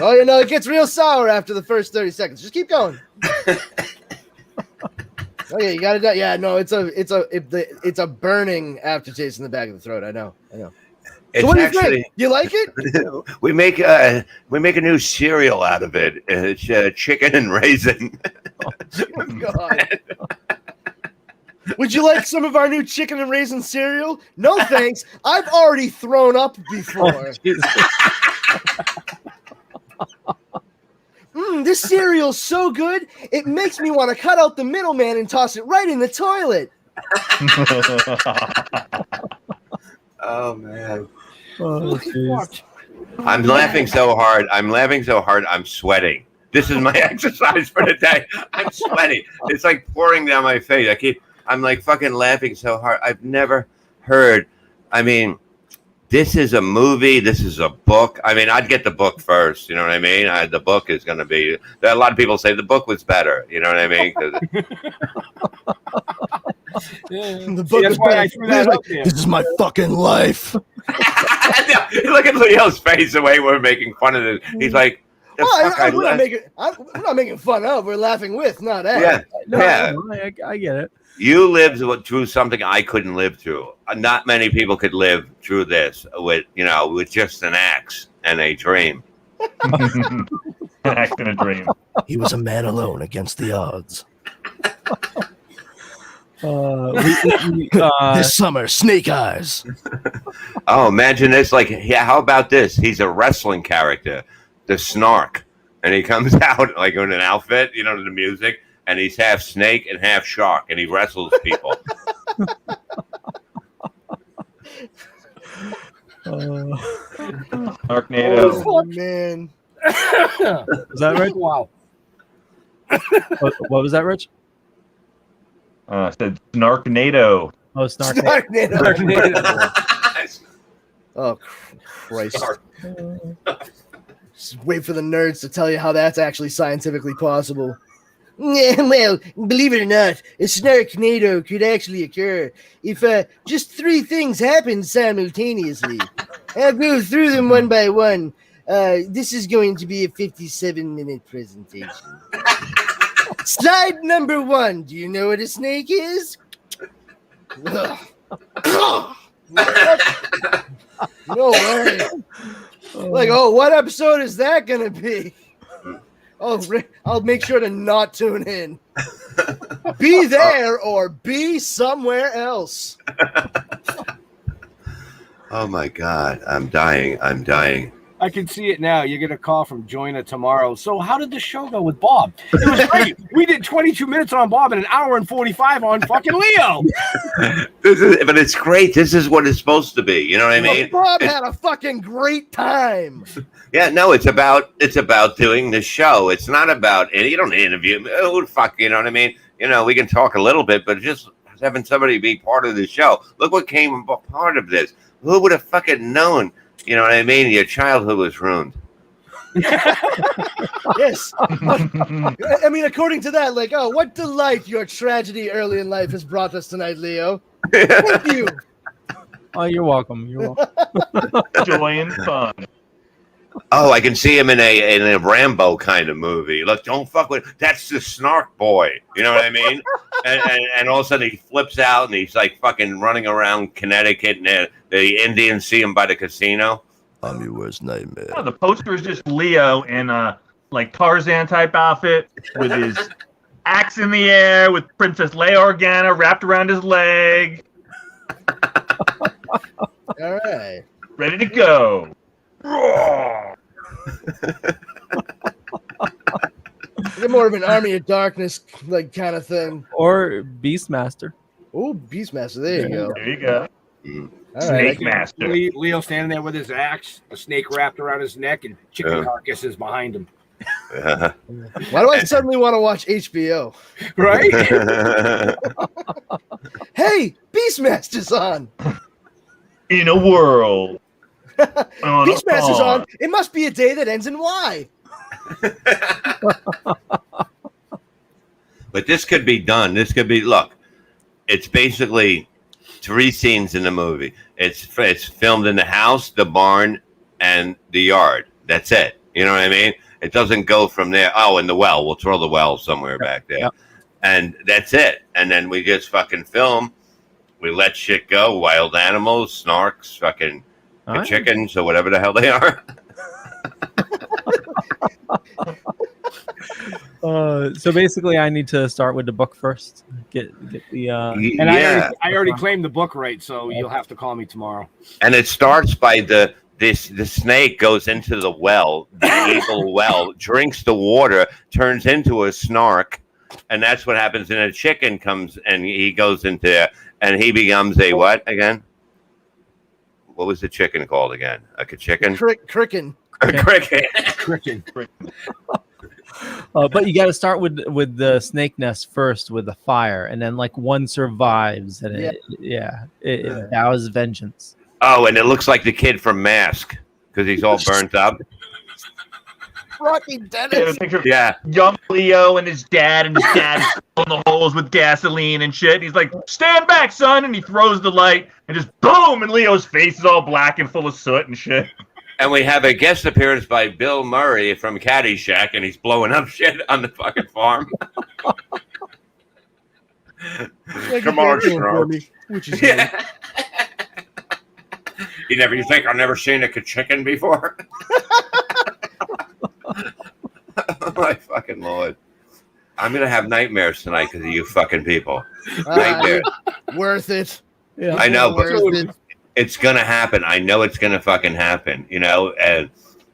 Oh, it gets real sour after the first 30 seconds. Just keep going. Okay, you got it. Yeah, no, it's a burning aftertaste in the back of the throat. I know. So what do you think? You like it? We make a new cereal out of it. It's chicken and raisin. Oh, God. Would you like some of our new chicken and raisin cereal? No, thanks. I've already thrown up before. This cereal's so good, it makes me want to cut out the middleman and toss it right in the toilet. Oh, man. Oh, I'm laughing so hard. I'm sweating. This is my exercise for the day. I'm sweating. It's like pouring down my face. I'm like fucking laughing so hard. I've never heard. I mean, this is a movie. This is a book. I mean, I'd get the book first. You know what I mean? The book is going to be. A lot of people say the book was better. You know what I mean? The book is better. This is my fucking life. Look at Leo's face. The way we're making fun of this. He's like, we're not making fun of. We're laughing with, not at. Yeah, I get it. You lived through something I couldn't live through. Not many people could live through this with just an axe and a dream. An axe and a dream. He was a man alone against the odds. This summer, Snake Eyes. Oh, imagine this! Like, yeah, how about this? He's a wrestling character, the Snark, and he comes out like in an outfit, to the music. And he's half snake and half shark, and he wrestles people. Sharknado. Oh, man. Was that Rich? Wow. What was that, Rich? I said Snarknado. Oh, Snarknado. Oh, Christ. Just wait for the nerds to tell you how that's actually scientifically possible. Well, believe it or not, a Snarknado could actually occur if just 3 things happen simultaneously. I'll go through them one by one. This is going to be a 57-minute presentation. Slide number 1. Do you know what a snake is? No way. Like, what episode is that going to be? Oh, I'll make sure to not tune in. Be there or be somewhere else. Oh my God, I'm dying. I can see it now. You're going to call from Joyner tomorrow. So how did the show go with Bob? It was great. We did 22 minutes on Bob and an hour and 45 on fucking Leo. But it's great. This is what it's supposed to be. You know what I mean? Bob had a fucking great time. Yeah, no, it's about doing the show. It's not about, you don't interview me. Who the fuck, you know what I mean? We can talk a little bit, but just having somebody be part of the show. Look what came part of this. Who would have fucking known? You know what I mean? Your childhood was ruined. Yes. I mean, according to that, what delight your tragedy early in life has brought us tonight, Leo. Thank you. Oh, you're welcome. Joy and fun. Oh, I can see him in a Rambo kind of movie. Look, don't fuck with. That's the Snark boy. You know what I mean? and all of a sudden he flips out and he's like fucking running around Connecticut, and the Indians see him by the casino. I'm your worst nightmare. Oh, the poster is just Leo in a Tarzan type outfit with his axe in the air with Princess Leia Organa wrapped around his leg. All right. Ready to go. Get more of an Army of Darkness kind of thing. Or Beastmaster. Oh, Beastmaster. There you go. There you go. Snake Master. Leo standing there with his axe, a snake wrapped around his neck, and chicken carcasses behind him. Why do I suddenly want to watch HBO? Right? Hey, Beastmaster's on. In a world. Beastmaster's on. It must be a day that ends in Y. But this could be done. This could be, look, it's basically 3 scenes in the movie. It's filmed in the house, the barn, and the yard. That's it. You know what I mean? It doesn't go from there. Oh, and the well. We'll throw the well somewhere back there. Yep. And that's it. And then we just fucking film. We let shit go. Wild animals, snarks, fucking chickens, or whatever the hell they are. So basically, I need to start with the book first. Get the. And I already claimed the book right, so you'll have to call me tomorrow. And it starts by the snake goes into the well, the evil well, drinks the water, turns into a snark, and that's what happens. And a chicken comes and he goes into there, and he becomes a what again? What was the chicken called again? Like a chicken? Cricken. Cricken. But you got to start with the snake nest first with the fire, and then one survives, and it vows vengeance. Oh, and it looks like the kid from Mask because he's all burnt up. Rocky Dennis. Yeah. Young Leo and his dad is filling the holes with gasoline and shit. And he's like, stand back, son. And he throws the light and just boom. And Leo's face is all black and full of soot and shit. And we have a guest appearance by Bill Murray from Caddyshack, and he's blowing up shit on the fucking farm. Come on, Snark. Yeah. You think I've never seen a chicken before? Oh, my fucking Lord. I'm going to have nightmares tonight because of you fucking people. Nightmares. Worth it. Yeah. I know, but it's going to happen. I know it's going to fucking happen, you know, and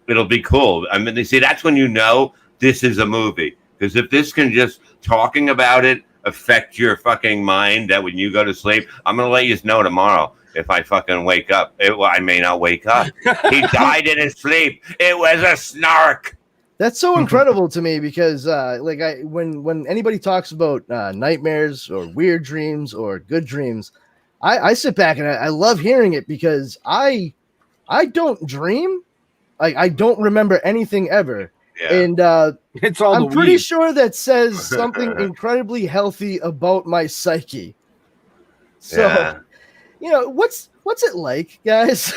it'll be cool. I mean, see, that's when you know this is a movie. Because if this can just talking about it affect your fucking mind that when you go to sleep, I'm going to let you know tomorrow if I fucking wake up. I may not wake up. He died in his sleep. It was a snark. That's so incredible to me because, when anybody talks about nightmares or weird dreams or good dreams, I sit back and I love hearing it because I don't dream. I don't remember anything ever. Yeah. And it's all I'm pretty sure that says something incredibly healthy about my psyche. So, Yeah. you know, what's it like, guys?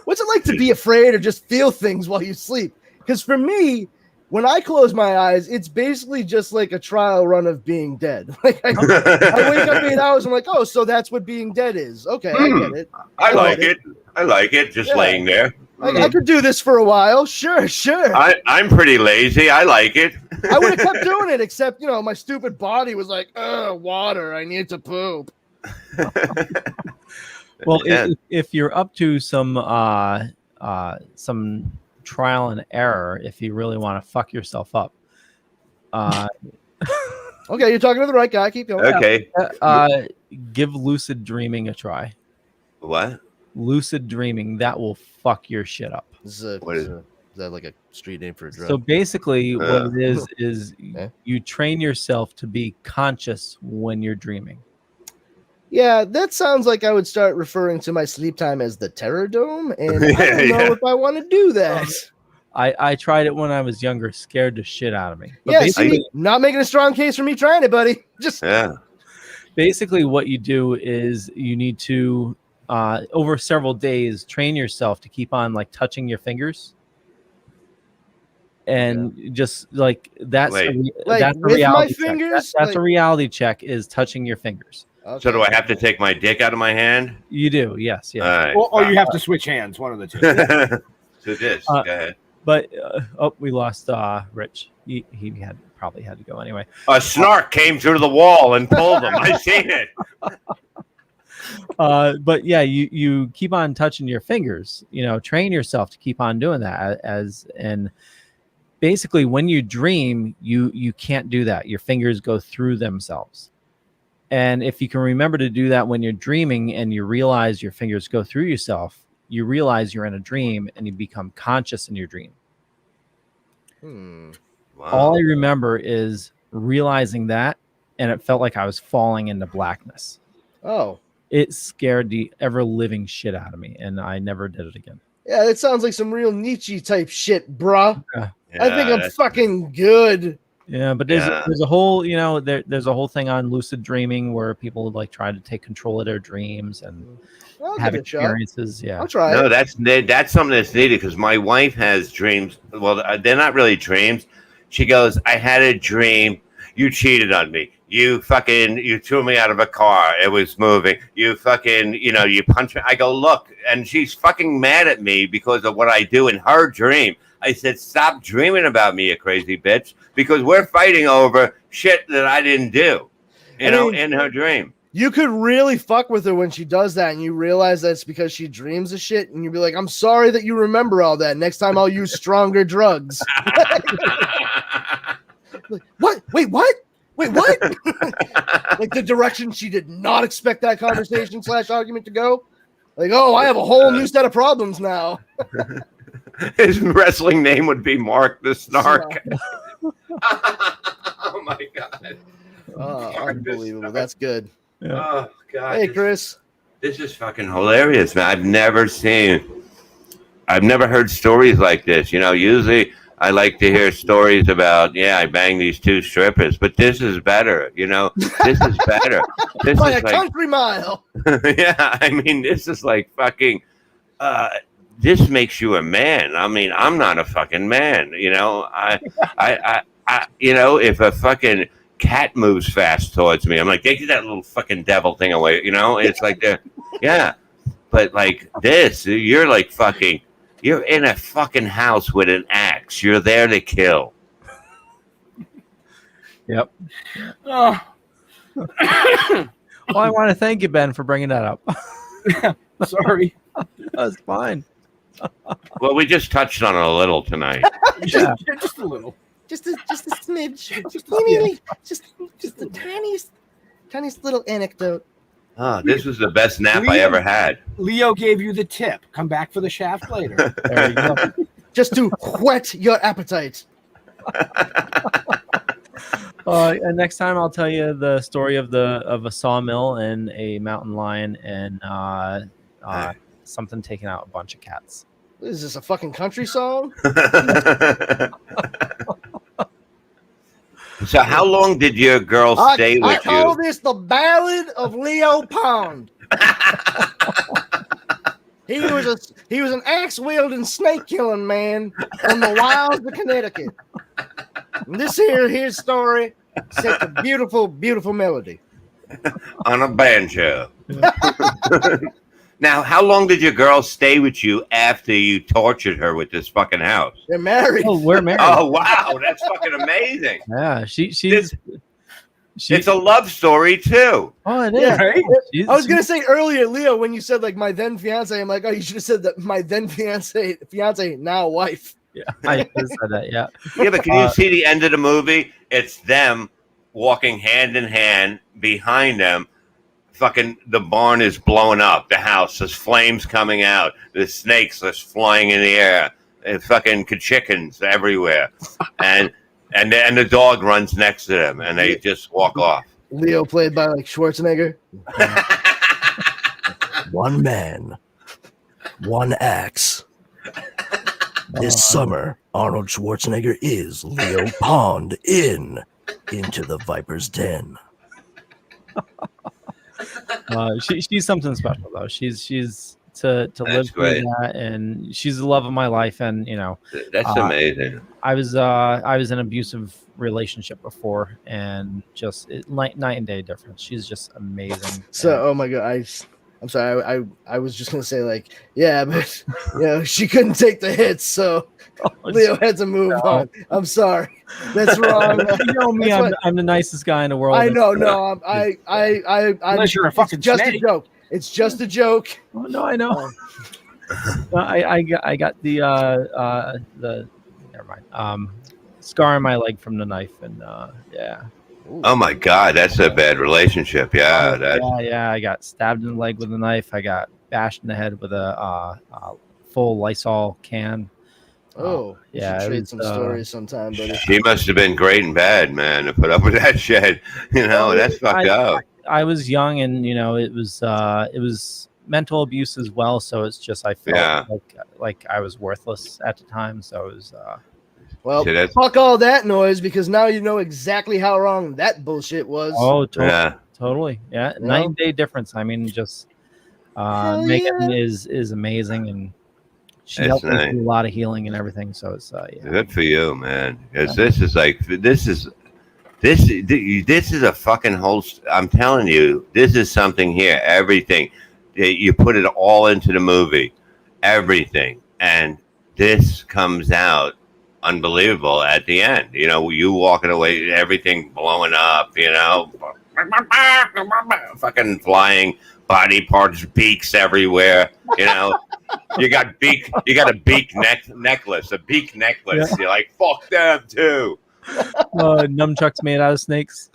What's it like to be afraid or just feel things while you sleep? Because for me, when I close my eyes, it's basically just like a trial run of being dead. Like I wake up 8 hours, I'm like, oh, so that's what being dead is. Okay, I get it. I like it. I like it. Just laying there. I could do this for a while. Sure. I'm pretty lazy. I like it. I would have kept doing it, except, you know, my stupid body was like, water. I need to poop. Well, if you're up to some trial and error, if you really want to fuck yourself up, okay, you're talking to the right guy. Keep going. Okay. Give lucid dreaming a try. What? Lucid dreaming, that will fuck your shit up. Is that like a street name for a drug? So basically, what it is you train yourself to be conscious when you're dreaming. Yeah, that sounds like I would start referring to my sleep time as the Terror Dome, and I don't know if I want to do that. I tried it when I was younger, scared the shit out of me. But Yeah, see, not making a strong case for me trying it, buddy. Just basically what you do is you need to over several days train yourself to keep on like touching your fingers. And just like that's that's a reality check. That's a reality check is touching your fingers. Okay. So do I have to take my dick out of my hand? You do, yes. Right. Or you have to switch hands, one of the two. So this, go ahead. But we lost Rich. He probably had to go anyway. A snark came through the wall and pulled him. I seen it. But yeah, you keep on touching your fingers. You know, train yourself to keep on doing that. And basically, when you dream, you can't do that. Your fingers go through themselves. And if you can remember to do that when you're dreaming and you realize your fingers go through yourself, you realize you're in a dream and you become conscious in your dream. Wow. All I remember is realizing that, and it felt like I was falling into blackness. Oh. It scared the ever-living shit out of me, and I never did it again. Yeah, that sounds like some real Nietzsche type shit, bruh. Yeah. I think I'm fucking good. Yeah, but there's a whole, you know, there's a whole thing on lucid dreaming where people like try to take control of their dreams and have experiences. Yeah, I'll try. No, that's something that's needed because my wife has dreams. Well, they're not really dreams. She goes, "I had a dream. You cheated on me. You threw me out of a car. It was moving. You you punched me." I go, "Look," and she's fucking mad at me because of what I do in her dream. I said, "Stop dreaming about me, you crazy bitch, because we're fighting over shit that I didn't do, in her dream." You could really fuck with her when she does that, and you realize that's because she dreams of shit, and you'd be like, "I'm sorry that you remember all that. Next time I'll use stronger drugs." Like, what? Wait, what? Wait, what? Like the direction she did not expect that conversation / argument to go. Like, oh, I have a whole new set of problems now. His wrestling name would be Mark the Snark. Oh my god! Unbelievable. That's good. Yeah. Oh god! Hey, Chris. This is fucking hilarious, man. I've never heard stories like this. You know, usually I like to hear stories about, I banged these 2 strippers, but this is better. You know, this is better. This By is a country mile. Yeah, I mean, this is like fucking. This makes you a man. I mean, I'm not a fucking man. You know, I you know, if a fucking cat moves fast towards me, I'm like, get that little fucking devil thing away. You know, it's like yeah. But like this, you're like fucking. You're in a fucking house with an axe. You're there to kill. Yep. Oh. Well, I want to thank you, Ben, for bringing that up. Sorry. That's fine. Well, we just touched on it a little tonight. Just a little. Just a smidge. Just the tiniest little anecdote. Oh, this was the best nap I ever had. Leo gave you the tip. Come back for the shaft later. There you go. Just to whet your appetite. And next time I'll tell you the story of a sawmill and a mountain lion and something taking out a bunch of cats. Is this a fucking country song? So how long did your girl stay with you? I call this the Ballad of Leo Pond. He was an axe-wielding, snake-killing man from the wilds of Connecticut. And this his story set a beautiful, beautiful melody. On a banjo. Now, how long did your girl stay with you after you tortured her with this fucking house? They're married. Oh, we're married. Oh, wow. That's fucking amazing. Yeah, she's it's a love story, too. Oh, it is. Yeah. Right? I was going to say earlier, Leo, when you said, like, my then fiance, I'm like, oh, you should have said that my then fiance, now wife. Yeah, I just said that, yeah. Yeah, but can you see the end of the movie? It's them walking hand in hand. Behind them, fucking the barn is blowing up. The house, there's flames coming out. There's snakes that's flying in the air. And fucking chickens everywhere. And the dog runs next to them, and they just walk off. Leo played by, like, Schwarzenegger. One man, one axe. This summer, Arnold Schwarzenegger is Leo Pond into the Viper's Den. She's something special though. She's to live through that, and she's the love of my life. And you know, that's amazing. I was in an abusive relationship before, and just night and day difference. She's just amazing. So, oh my god, I'm sorry. I was just gonna say, like, yeah, but you know, she couldn't take the hits, so Leo had to move on. I'm sorry, that's wrong. You know me, I'm the nicest guy in the world. I know, no, unless you're a fucking just snake. a joke. It's just a joke. Oh, no, I know. I got the never mind. Scar on my leg from the knife, and yeah. Oh my God, that's a bad relationship. Yeah, yeah. I got stabbed in the leg with a knife. I got bashed in the head with a full Lysol can. Oh, yeah. Trade some stories sometime, buddy. She must have been great and bad, man, to put up with that shit. You know, that's fucked up. I was young, and you know, it was mental abuse as well. So it's just I felt like I was worthless at the time. So it was. Well, fuck all that noise, because now you know exactly how wrong that bullshit was. Oh, totally. Yeah, You know? 9 day difference. I mean, just Megan is amazing, and she helped me through a lot of healing and everything. So it's Good for you, man. Because this is a fucking whole. I'm telling you, this is something here. Everything you put it all into the movie, everything, and this comes out unbelievable at the end. You know, you walking away, everything blowing up. You know, fucking flying body parts, beaks everywhere. You know, you got a beak necklace. Yeah. You're like, fuck them too. Nunchucks made out of snakes.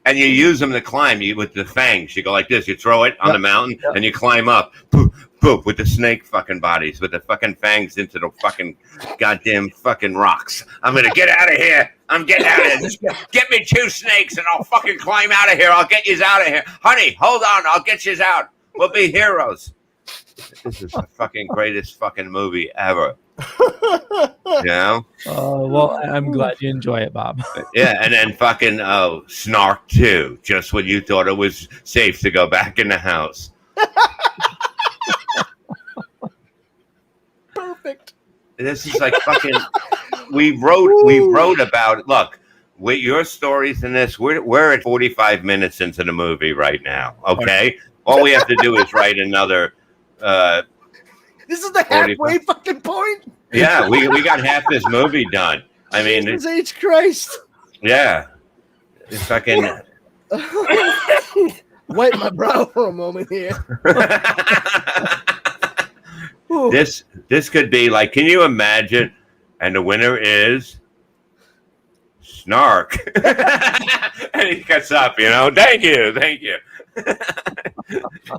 And you use them to climb with the fangs. You go like this. You throw it on the mountain, and you climb up. boop, with the snake fucking bodies, with the fucking fangs into the fucking goddamn fucking rocks. I'm gonna get out of here. I'm getting out of here. Just get me 2 snakes and I'll fucking climb out of here. I'll get yous out of here. Honey, hold on. I'll get yous out. We'll be heroes. This is the fucking greatest fucking movie ever. You know? Well, I'm glad you enjoy it, Bob. Yeah, and then fucking Snark 2, just when you thought it was safe to go back in the house. Perfect. This is like fucking. We wrote about. Look, with your stories in this, we're at 45 minutes into the movie right now. Okay, all we have to do is write another. This is the halfway fucking point. Yeah, we got half this movie done. I mean, Jesus H. Christ. Yeah, it's fucking. Wipe my brow for a moment here. This could be like, can you imagine? And the winner is Snark. And he gets up, you know. Thank you. The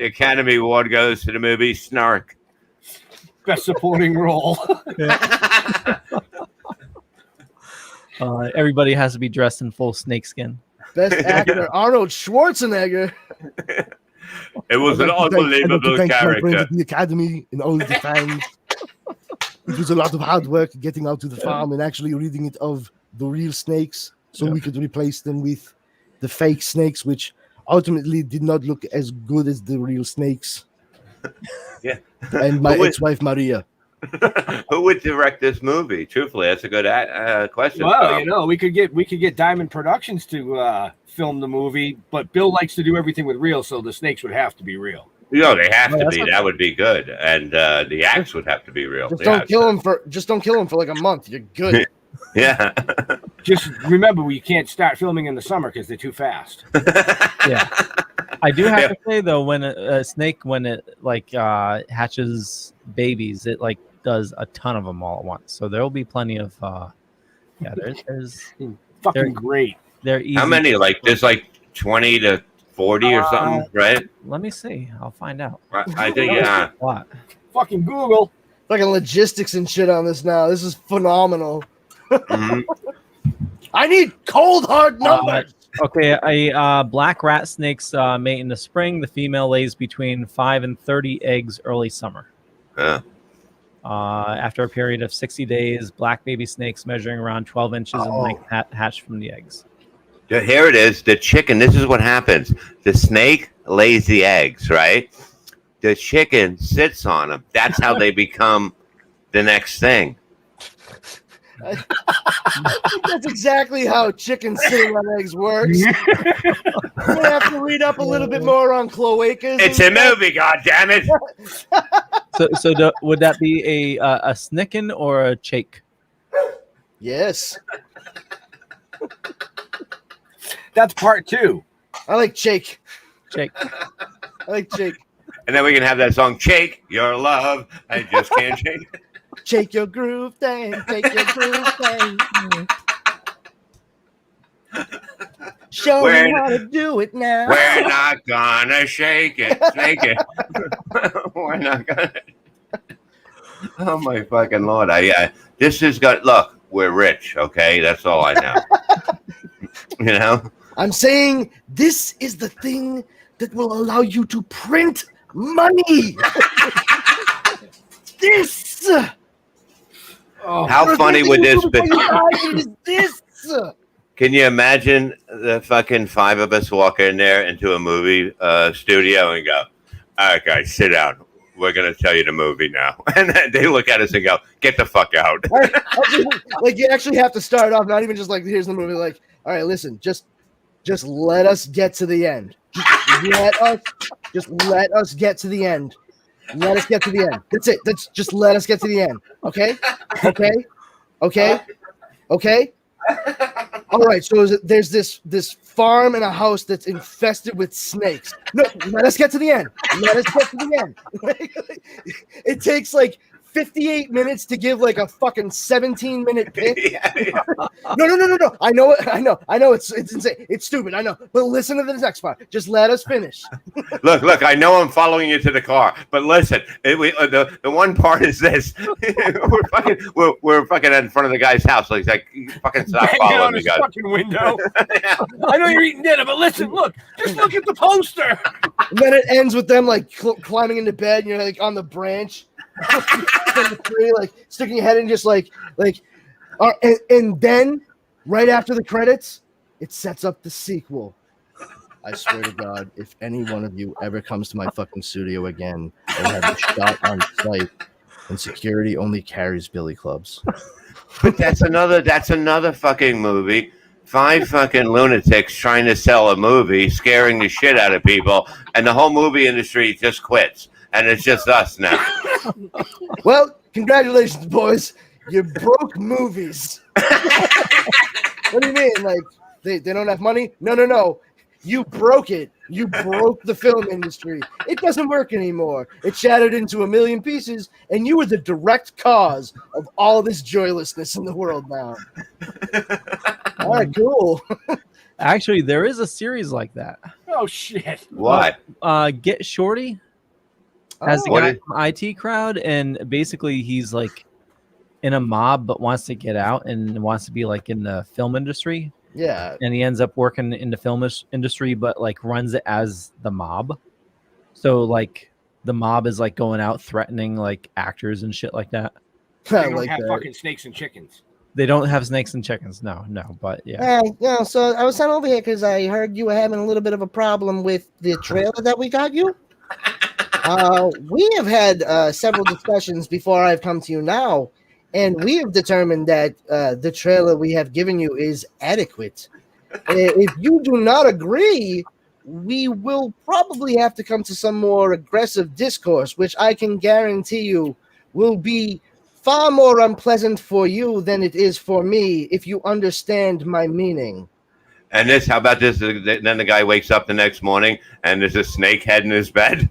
Academy Award goes to the movie Snark. Best supporting role. Everybody has to be dressed in full snakeskin. Best actor, Arnold Schwarzenegger. It was an unbelievable character. The Academy and all the fans. It was a lot of hard work getting out to the farm and actually reading it of the real snakes so we could replace them with the fake snakes, which ultimately did not look as good as the real snakes. Yeah. And my ex-wife, Maria. Who would direct this movie? Truthfully, that's a good question. Well, you know, we could get Diamond Productions to film the movie, but Bill likes to do everything with real, so the snakes would have to be real. You know, they have to be. That would be good, and the acts would have to be real. Just don't kill him for like a month. You're good. Yeah. Just remember, we can't start filming in the summer because they're too fast. Yeah. I do have to say though, when a snake, when it hatches babies, it like does a ton of them all at once. So there will be plenty of there's fucking great. They're easy. How many? Like there's like 20 to 40 or something, right? Let me see. I'll find out. I think yeah. A lot. Fucking Google. Fucking logistics and shit on this now. This is phenomenal. Mm-hmm. I need cold hard numbers. Okay, a black rat snake's mate in the spring. The female lays between 5 and 30 eggs early summer. Yeah. After a period of 60 days, black baby snakes measuring around 12 inches in length hatch from the eggs. Here it is. The chicken. This is what happens. The snake lays the eggs, right? The chicken sits on them. That's how they become the next thing. I think that's exactly how chicken sitting on eggs works. I'm gonna have to read up a little bit more on cloacas. It's a movie, goddammit. Would that be a snicken or a chake? Yes. That's part 2. I like Jake. Jake. I like Jake. And then we can have that song, Shake Your Love. I just can't shake it. Shake your groove thing. Shake your groove thing. Show me how to do it now. We're not gonna shake it. Shake it. We're not gonna. Oh, my fucking Lord. This has got, look, we're rich, okay? That's all I know. You know? I'm saying this is the thing that will allow you to print money. This. How funny would this be? This. Can you imagine the fucking 5 of us walk in there into a movie studio and go, all right, guys, sit down. We're going to tell you the movie now. And then they look at us and go, get the fuck out. Like, you actually have to start off, not even just like, here's the movie. Like, all right, listen, just let us get to the end. Let us get to the end. Let us get to the end. That's it. Just let us get to the end. Okay? All right, so there's this farm and a house that's infested with snakes. No, let us get to the end. Let us get to the end. It takes like 58 minutes to give like a fucking 17-minute pitch. No. I know. It's insane. It's stupid. I know. But listen to the next part. Just let us finish. Look, I know I'm following you to the car, but listen, the one part is this. we're fucking in front of the guy's house. Like, fucking stop following me, guys. Fucking window. I know you're eating dinner, but listen, just look at the poster. And then it ends with them like climbing into bed, and you're like on the branch, on the tree, like sticking your head in, just and then right after the credits, it sets up the sequel. I swear to God, if any one of you ever comes to my fucking studio again, they'll have a shot on site, and security only carries billy clubs. But that's another fucking movie. 5 fucking lunatics trying to sell a movie, scaring the shit out of people, and the whole movie industry just quits, and it's just us now. Well, congratulations, boys. You broke movies. What do you mean? Like, they don't have money? No. You broke it. You broke the film industry. It doesn't work anymore. It shattered into a million pieces, and you were the direct cause of all this joylessness in the world now. All right, cool. Actually, there is a series like that. Oh, shit. What? Get Shorty has the guy from IT Crowd, and basically he's like in a mob but wants to get out and wants to be like in the film industry. Yeah. And he ends up working in the film industry, but like runs it as the mob. So like the mob is like going out threatening like actors and shit like that. They don't have fucking snakes and chickens. They don't have snakes and chickens. No, but yeah. So I was sent over here because I heard you were having a little bit of a problem with the trailer that we got you. We have had several discussions before I've come to you now, and we have determined that the trailer we have given you is adequate. If you do not agree, we will probably have to come to some more aggressive discourse, which I can guarantee you will be far more unpleasant for you than it is for me, if you understand my meaning. And how about this? Then the guy wakes up the next morning and there's a snake head in his bed.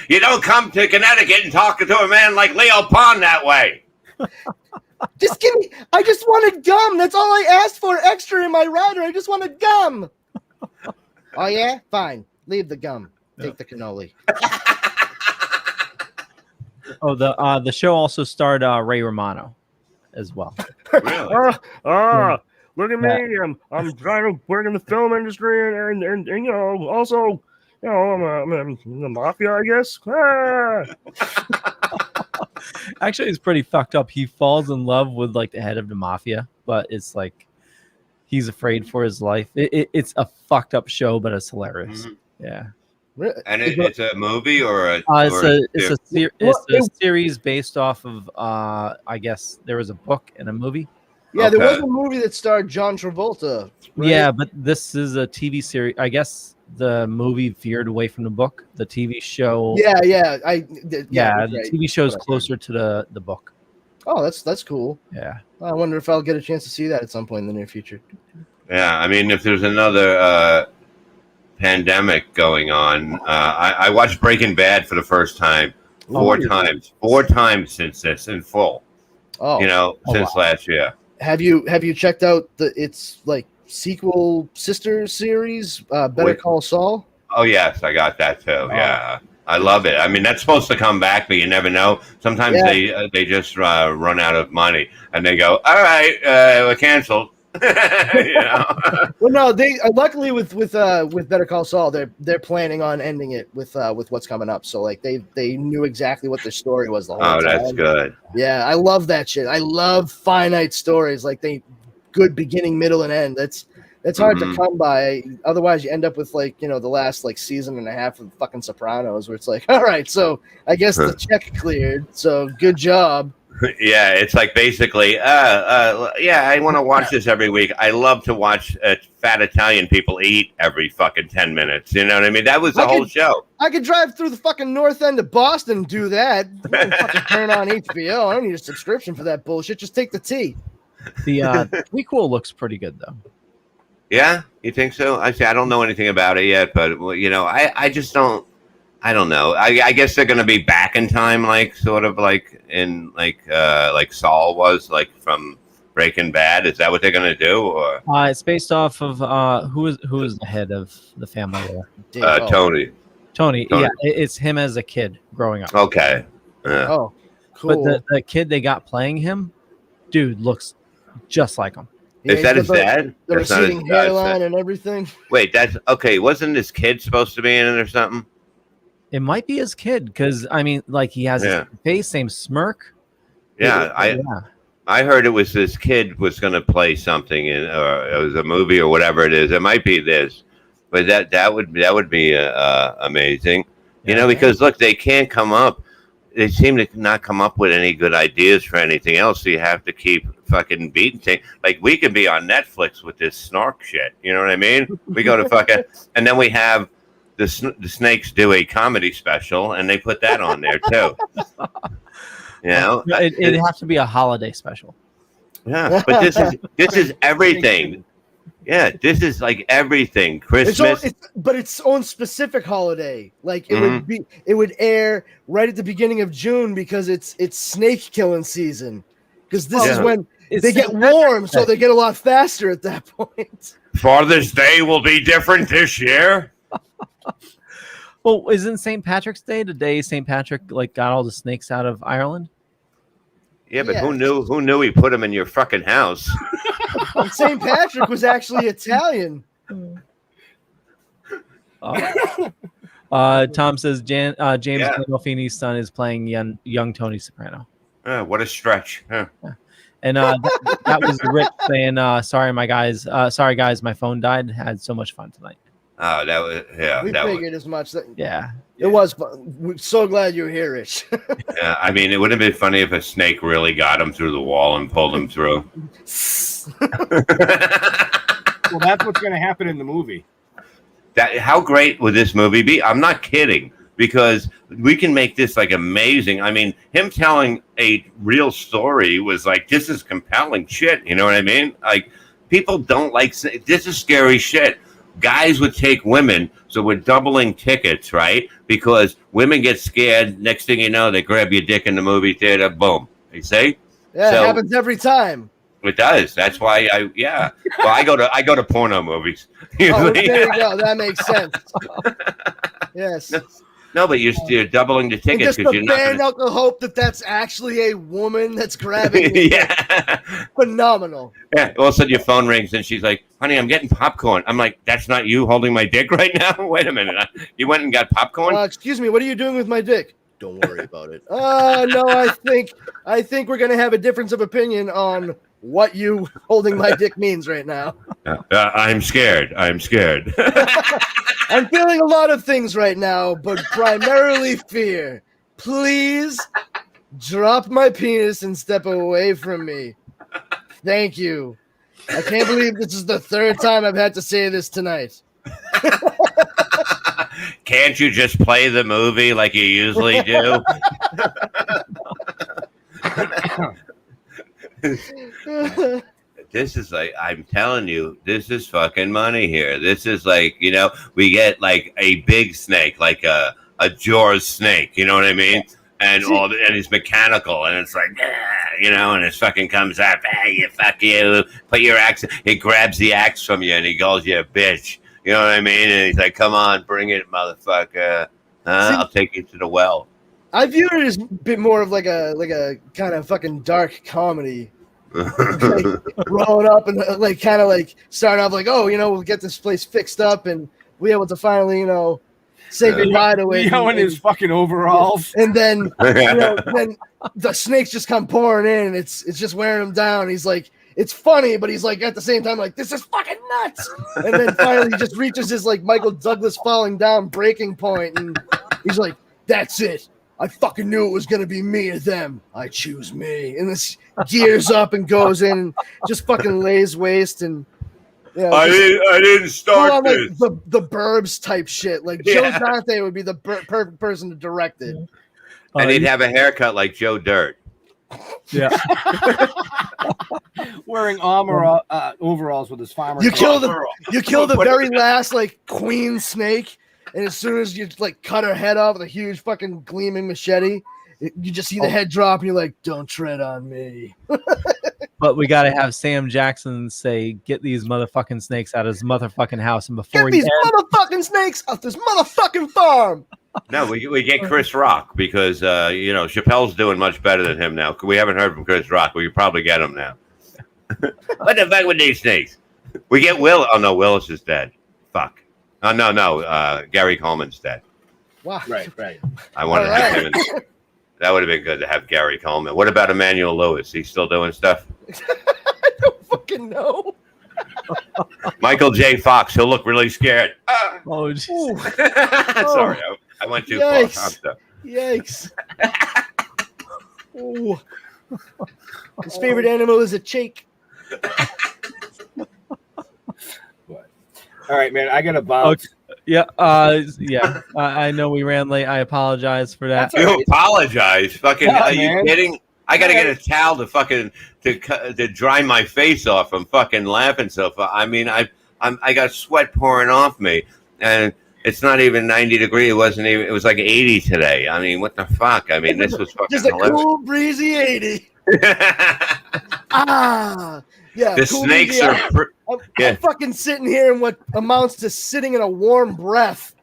You don't come to Connecticut and talk to a man like Leo Pond that way. Just give me, I just wanted gum. That's all I asked for extra in my rider. I just wanted gum. Oh, yeah? Fine. Leave the gum. Take the cannoli. Oh, the show also starred Ray Romano as well. Really? Look at me. I'm trying to work in the film industry and you know, also, you know, I'm in the mafia, I guess. Actually, it's pretty fucked up. He falls in love with like the head of the mafia, but it's like he's afraid for his life. It's a fucked up show, but it's hilarious. Mm-hmm. Yeah. And it's a movie or a it's a series based off of I guess there was a book and a movie. Yeah, there was a movie that starred John Travolta. Right? Yeah, but this is a TV series. I guess the movie veered away from the book. The TV show. Yeah. The right. TV show is closer to the book. Oh, that's cool. Yeah. I wonder if I'll get a chance to see that at some point in the near future. Yeah, I mean, if there's another pandemic going on, I watched Breaking Bad for the first time four times since this in full. Oh, since last year. Have you checked out its like sequel sister series, Better Call Saul? Oh yes, I got that too. Yeah, I love it. I mean, that's supposed to come back, but you never know. Sometimes they just run out of money and they go, all right, we're canceled. Well, no, they luckily with Better Call Saul, they're planning on ending it with what's coming up. So like they knew exactly what their story was the whole time. Oh, that's good. Yeah, I love that shit. I love finite stories, like good beginning, middle, and end. That's hard to come by. Otherwise, you end up with like the last like season and a half of fucking Sopranos, where it's like, all right, so I guess the check cleared. So good job. Yeah, it's like basically, I want to watch this every week. I love to watch fat Italian people eat every fucking 10 minutes. You know what I mean? That was the whole show. I could drive through the fucking north end of Boston and do that. I don't fucking turn on HBO. I don't need a subscription for that bullshit. Just take the tea. The prequel looks pretty good, though. Yeah? You think so? I don't know anything about it yet, but, I just don't. I don't know. I guess they're going to be back in time, like sort of like in like Saul was, like from Breaking Bad. Is that what they're going to do? Or It's based off of who is the head of the family there? Tony. Yeah, it's him as a kid growing up. Okay. Oh, cool. But the kid they got playing him, dude, looks just like him. Is that his dad? The That's not his receding dad. hairline and everything. Wait, that's okay. Wasn't his kid supposed to be in it or something? It might be his kid because I mean, like he has his face, same smirk. Yeah, I heard it was this kid was going to play something in, or it was a movie or whatever it is. It might be this, but that would be amazing, you know, because look, they can't come up. They seem to not come up with any good ideas for anything else. So you have to keep fucking beating things. Like we could be on Netflix with this snark shit. You know what I mean? We go to fucking, and then we have the Snakes do a comedy special, and they put that on there too. You know, it'd have to be a holiday special. Yeah, but this is everything. Yeah, this is like everything. Christmas. It's its own specific holiday. Like it would air right at the beginning of June because it's snake killing season. Because this is when they get warm, so they get a lot faster at that point. Father's Day will be different this year. Well, isn't St. Patrick's Day the day St. Patrick like got all the snakes out of Ireland? Yeah, but who knew he put them in your fucking house? And St. Patrick was actually Italian. Tom says James Gandolfini's son is playing young Tony Soprano. What a stretch. Huh. And that was Rick saying, sorry guys, my phone died. Had so much fun tonight. Oh, that was We figured as much. Yeah. It was fun. We're so glad you're here, Rich. Yeah, I mean, it would have been funny if a snake really got him through the wall and pulled him through. Well, that's what's going to happen in the movie. How great would this movie be? I'm not kidding, because we can make this like amazing. I mean, him telling a real story was like, this is compelling shit. You know what I mean? Like, people don't like this is scary shit. Guys would take women, so we're doubling tickets, right? Because women get scared. Next thing you know, they grab your dick in the movie theater. Boom. You see? Yeah, it happens every time. It does. That's why Well, I go to porno movies. Oh, there you go. That makes sense. Yes. No, but you're doubling the tickets because you're not. Bare knuckle hope that's actually a woman that's grabbing you. Yeah. Phenomenal. Yeah. All of a sudden your phone rings and she's like, "Honey, I'm getting popcorn." I'm like, "That's not you holding my dick right now." Wait a minute. You went and got popcorn? Excuse me. What are you doing with my dick? Don't worry about it. No, I think we're gonna have a difference of opinion on what you holding my dick means right now. I'm scared. I'm scared. I'm feeling a lot of things right now, but primarily fear. Please drop my penis and step away from me. Thank you. I can't believe this is the third time I've had to say this tonight. Can't you just play the movie like you usually do? This is like, I'm telling you, this is fucking money here. This is like, you know, we get like a big snake, like a Jaws snake, you know what I mean? And and it's mechanical, and it's like, you know, and it fucking comes up, hey, fuck you, put your axe. He grabs the axe from you, and he calls you a bitch. You know what I mean? And he's like, come on, bring it, motherfucker. I'll take you to the well. I view it as a bit more of like a kind of fucking dark comedy. Like rolling up and like kind of like starting off like, oh, you know, we'll get this place fixed up and we're able to finally, you know, say goodbye to it. Leo in his fucking overalls. And then, you know, then the snakes just come pouring in and it's just wearing him down. He's like, it's funny, but he's like at the same time like, this is fucking nuts. And then finally he just reaches his like Michael Douglas falling down breaking point and he's like, that's it. I fucking knew it was going to be me or them. I choose me. And this gears up and goes in and just fucking lays waste. And you know, I didn't start this. Like the Burbs type shit. Like Joe Dante would be the perfect person to direct it. And he'd have a haircut like Joe Dirt. Yeah. Wearing overalls with his farmer. You kill the very last like queen snake. and as soon as you like cut her head off with a huge fucking gleaming machete, you just see the head drop, and you're like, "Don't tread on me." But we got to have Sam Jackson say, "Get these motherfucking snakes out of his motherfucking house." And before Get these motherfucking snakes off this motherfucking farm. No, we get Chris Rock because Chappelle's doing much better than him now. We haven't heard from Chris Rock. We could probably get him now. What the fuck with these snakes? We get Will. Oh no, Willis is dead. Fuck. Oh no. Gary Coleman's dead. Wow. Right. I wanted to have him. That would have been good to have Gary Coleman. What about Emmanuel Lewis? He's still doing stuff? I don't fucking know. Michael J. Fox. He'll look really scared. Oh, sorry. I went too far. I'm sorry. Yikes. Ooh. His favorite animal is a cheek. All right, man. I got to bounce. Okay. Yeah. I know we ran late. I apologize for that. You apologize? Fucking, Yeah, are you man. kidding? I gotta get a towel to dry my face off. I'm fucking laughing so far. I mean, I got sweat pouring off me, and it's not even 90 degrees. It wasn't even. It was like 80 today. I mean, what the fuck? I mean, this was fucking Just a hilarious. cool breezy 80. Yeah. The cool snakes breezy are. 80. I'm fucking sitting here in what amounts to sitting in a warm breath.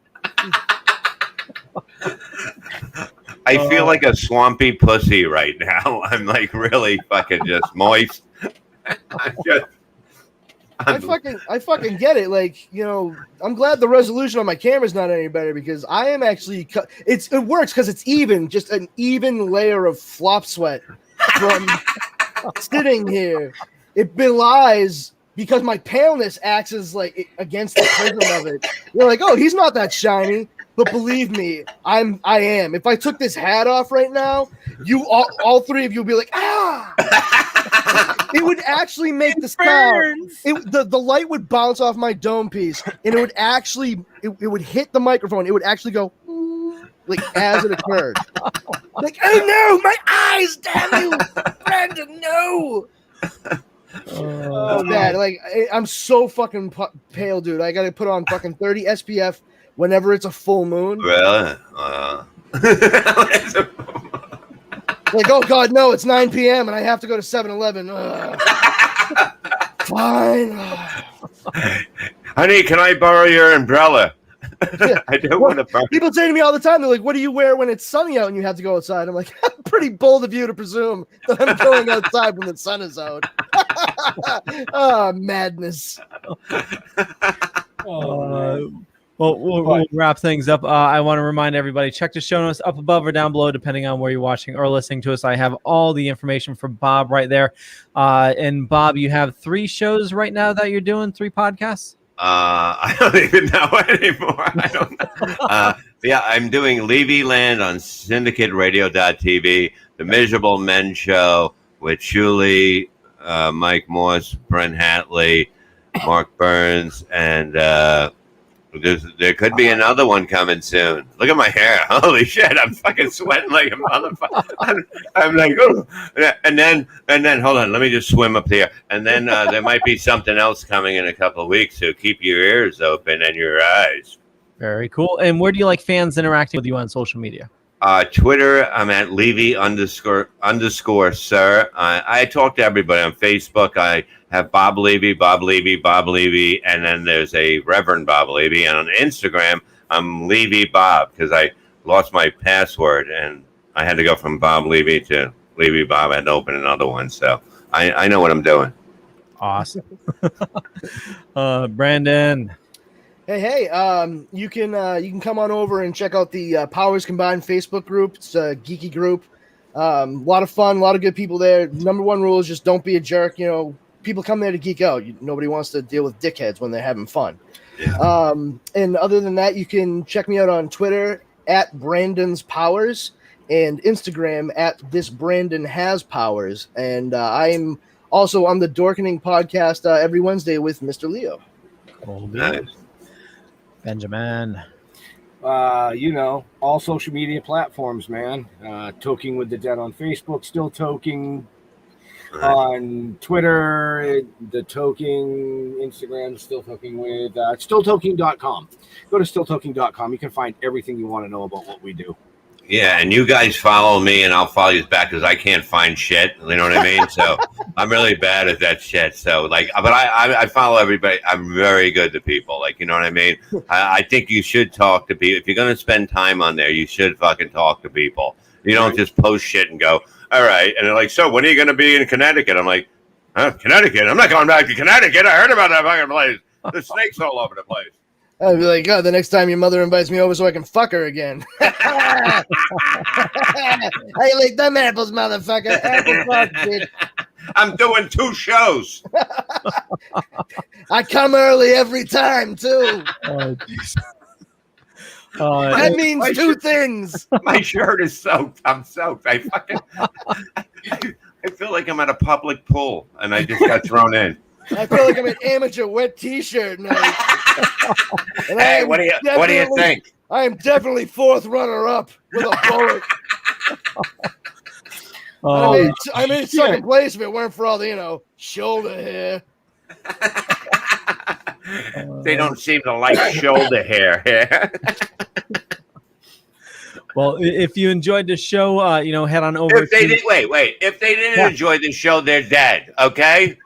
I feel like a swampy pussy right now. I'm like really fucking just moist. I fucking get it. Like, I'm glad the resolution on my camera's not any better because I am actually it works because it's even, just an even layer of flop sweat from sitting here. It belies because my paleness acts as like against the prism of it. You're like, oh, he's not that shiny. But believe me, I am. If I took this hat off right now, all three of you would be like, ah! It would actually make the sound. The light would bounce off my dome piece, and it would actually it would hit the microphone. It would actually go like as it occurred. Like, oh no, my eyes! Damn you, Brandon! No. It's bad. Like, I'm so fucking pale, dude. I gotta put on fucking 30 SPF. Whenever it's a full moon. Really? Like, oh, God, no, it's 9 p.m. and I have to go to 7-Eleven. Fine. Honey, can I borrow your umbrella? I don't want to borrow. People say to me all the time, they're like, what do you wear when it's sunny out and you have to go outside? I'm like, pretty bold of you to presume that I'm going outside when the sun is out. Oh, madness. Well, we'll wrap things up. I want to remind everybody, check the show notes up above or down below, depending on where you're watching or listening to us. I have all the information for Bob right there. And Bob, you have 3 shows right now that you're doing, 3 podcasts? I don't even know anymore. I don't know. Yeah, I'm doing Levy Land on Syndicate Radio TV, The Miserable Men Show with Shuley, Mike Morse, Brent Hatley, Mark Burns, and there could be another one coming soon. Look at my hair. Holy shit, I'm fucking sweating like a motherfucker. I'm like, oh. And then, hold on, let me just swim up there. And then there might be something else coming in a couple of weeks, so keep your ears open and your eyes. Very cool. And where do you like fans interacting with you on social media? Twitter, I'm at Levy __ sir. I talk to everybody on Facebook. I have Bob Levy, and then there's a Reverend Bob Levy. And on Instagram, I'm Levy Bob because I lost my password and I had to go from Bob Levy to Levy Bob. I had to open another one, so I know what I'm doing. Awesome. Brandon. Hey, you can come on over and check out the Powers Combined Facebook group. It's a geeky group. A lot of fun, a lot of good people there. Number one rule is just don't be a jerk. People come there to geek out. Nobody wants to deal with dickheads when they're having fun. Yeah. And other than that, you can check me out on Twitter at Brandon's Powers and Instagram at This Brandon Has Powers. And I'm also on the Dorkening podcast every Wednesday with Mr. Leo. Nice. Benjamin. All social media platforms, man. Toking with the Dead on Facebook, still toking. On Twitter, the Toking, Instagram, Still Toking with stilltoking.com. Go to stilltoking.com. You can find everything you want to know about what we do. Yeah, and you guys follow me, and I'll follow you back because I can't find shit. You know what I mean? So I'm really bad at that shit. So like, but I follow everybody. I'm very good to people. Like, you know what I mean? I think you should talk to people. If you're gonna spend time on there, you should fucking talk to people. You don't just post shit and go, all right. And they're like, so when are you gonna be in Connecticut? I'm like, Connecticut? I'm not going back to Connecticut. I heard about that fucking place. There's snakes all over the place. I'd be like, oh, the next time your mother invites me over so I can fuck her again. How you like them apples, motherfucker? Apple fuck, bitch. I'm doing 2 shows. I come early every time, too. Oh, that means 2 things. My shirt is soaked. I'm soaked. I feel like I'm at a public pool, and I just got thrown in. I feel like I'm an amateur wet T-shirt night. And Hey, what do you think? I am definitely 4th runner-up with a bullet. I'm in 2nd place if it weren't for all the, shoulder hair. They don't seem to like shoulder hair. Well, if you enjoyed the show, head on over. If they didn't enjoy the show, they're dead. Okay?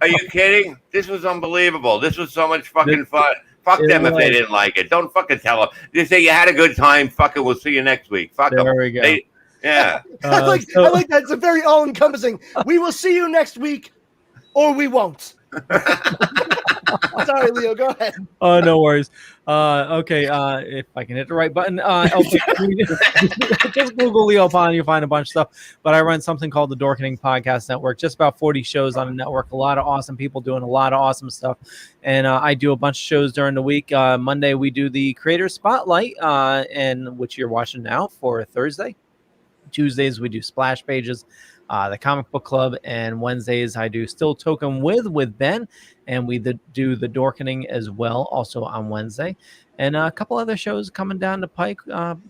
Are you kidding? This was unbelievable. This was so much fucking fun. Fuck them if they didn't like it. Don't fucking tell them. Just say you had a good time. Fuck it. We'll see you next week. Fuck them. There we go. I like that. It's a very all-encompassing. We will see you next week, or we won't. Sorry, Leo. Go ahead. Oh, no worries. Okay, if I can hit the right button, just Google Leo Pond, you'll find a bunch of stuff. But I run something called the Dorkening Podcast Network, just about 40 shows on the network, a lot of awesome people doing a lot of awesome stuff. And I do a bunch of shows during the week. Monday, we do the Creator Spotlight, and which you're watching now for Thursday. Tuesdays, we do Splash Pages, the Comic Book Club, and Wednesdays, I do Still Token with Ben. And we do the Dorkening as well, also on Wednesday. And a couple other shows coming down the pike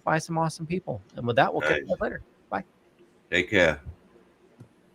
by some awesome people. And with that, we'll catch you later. Bye. Take care.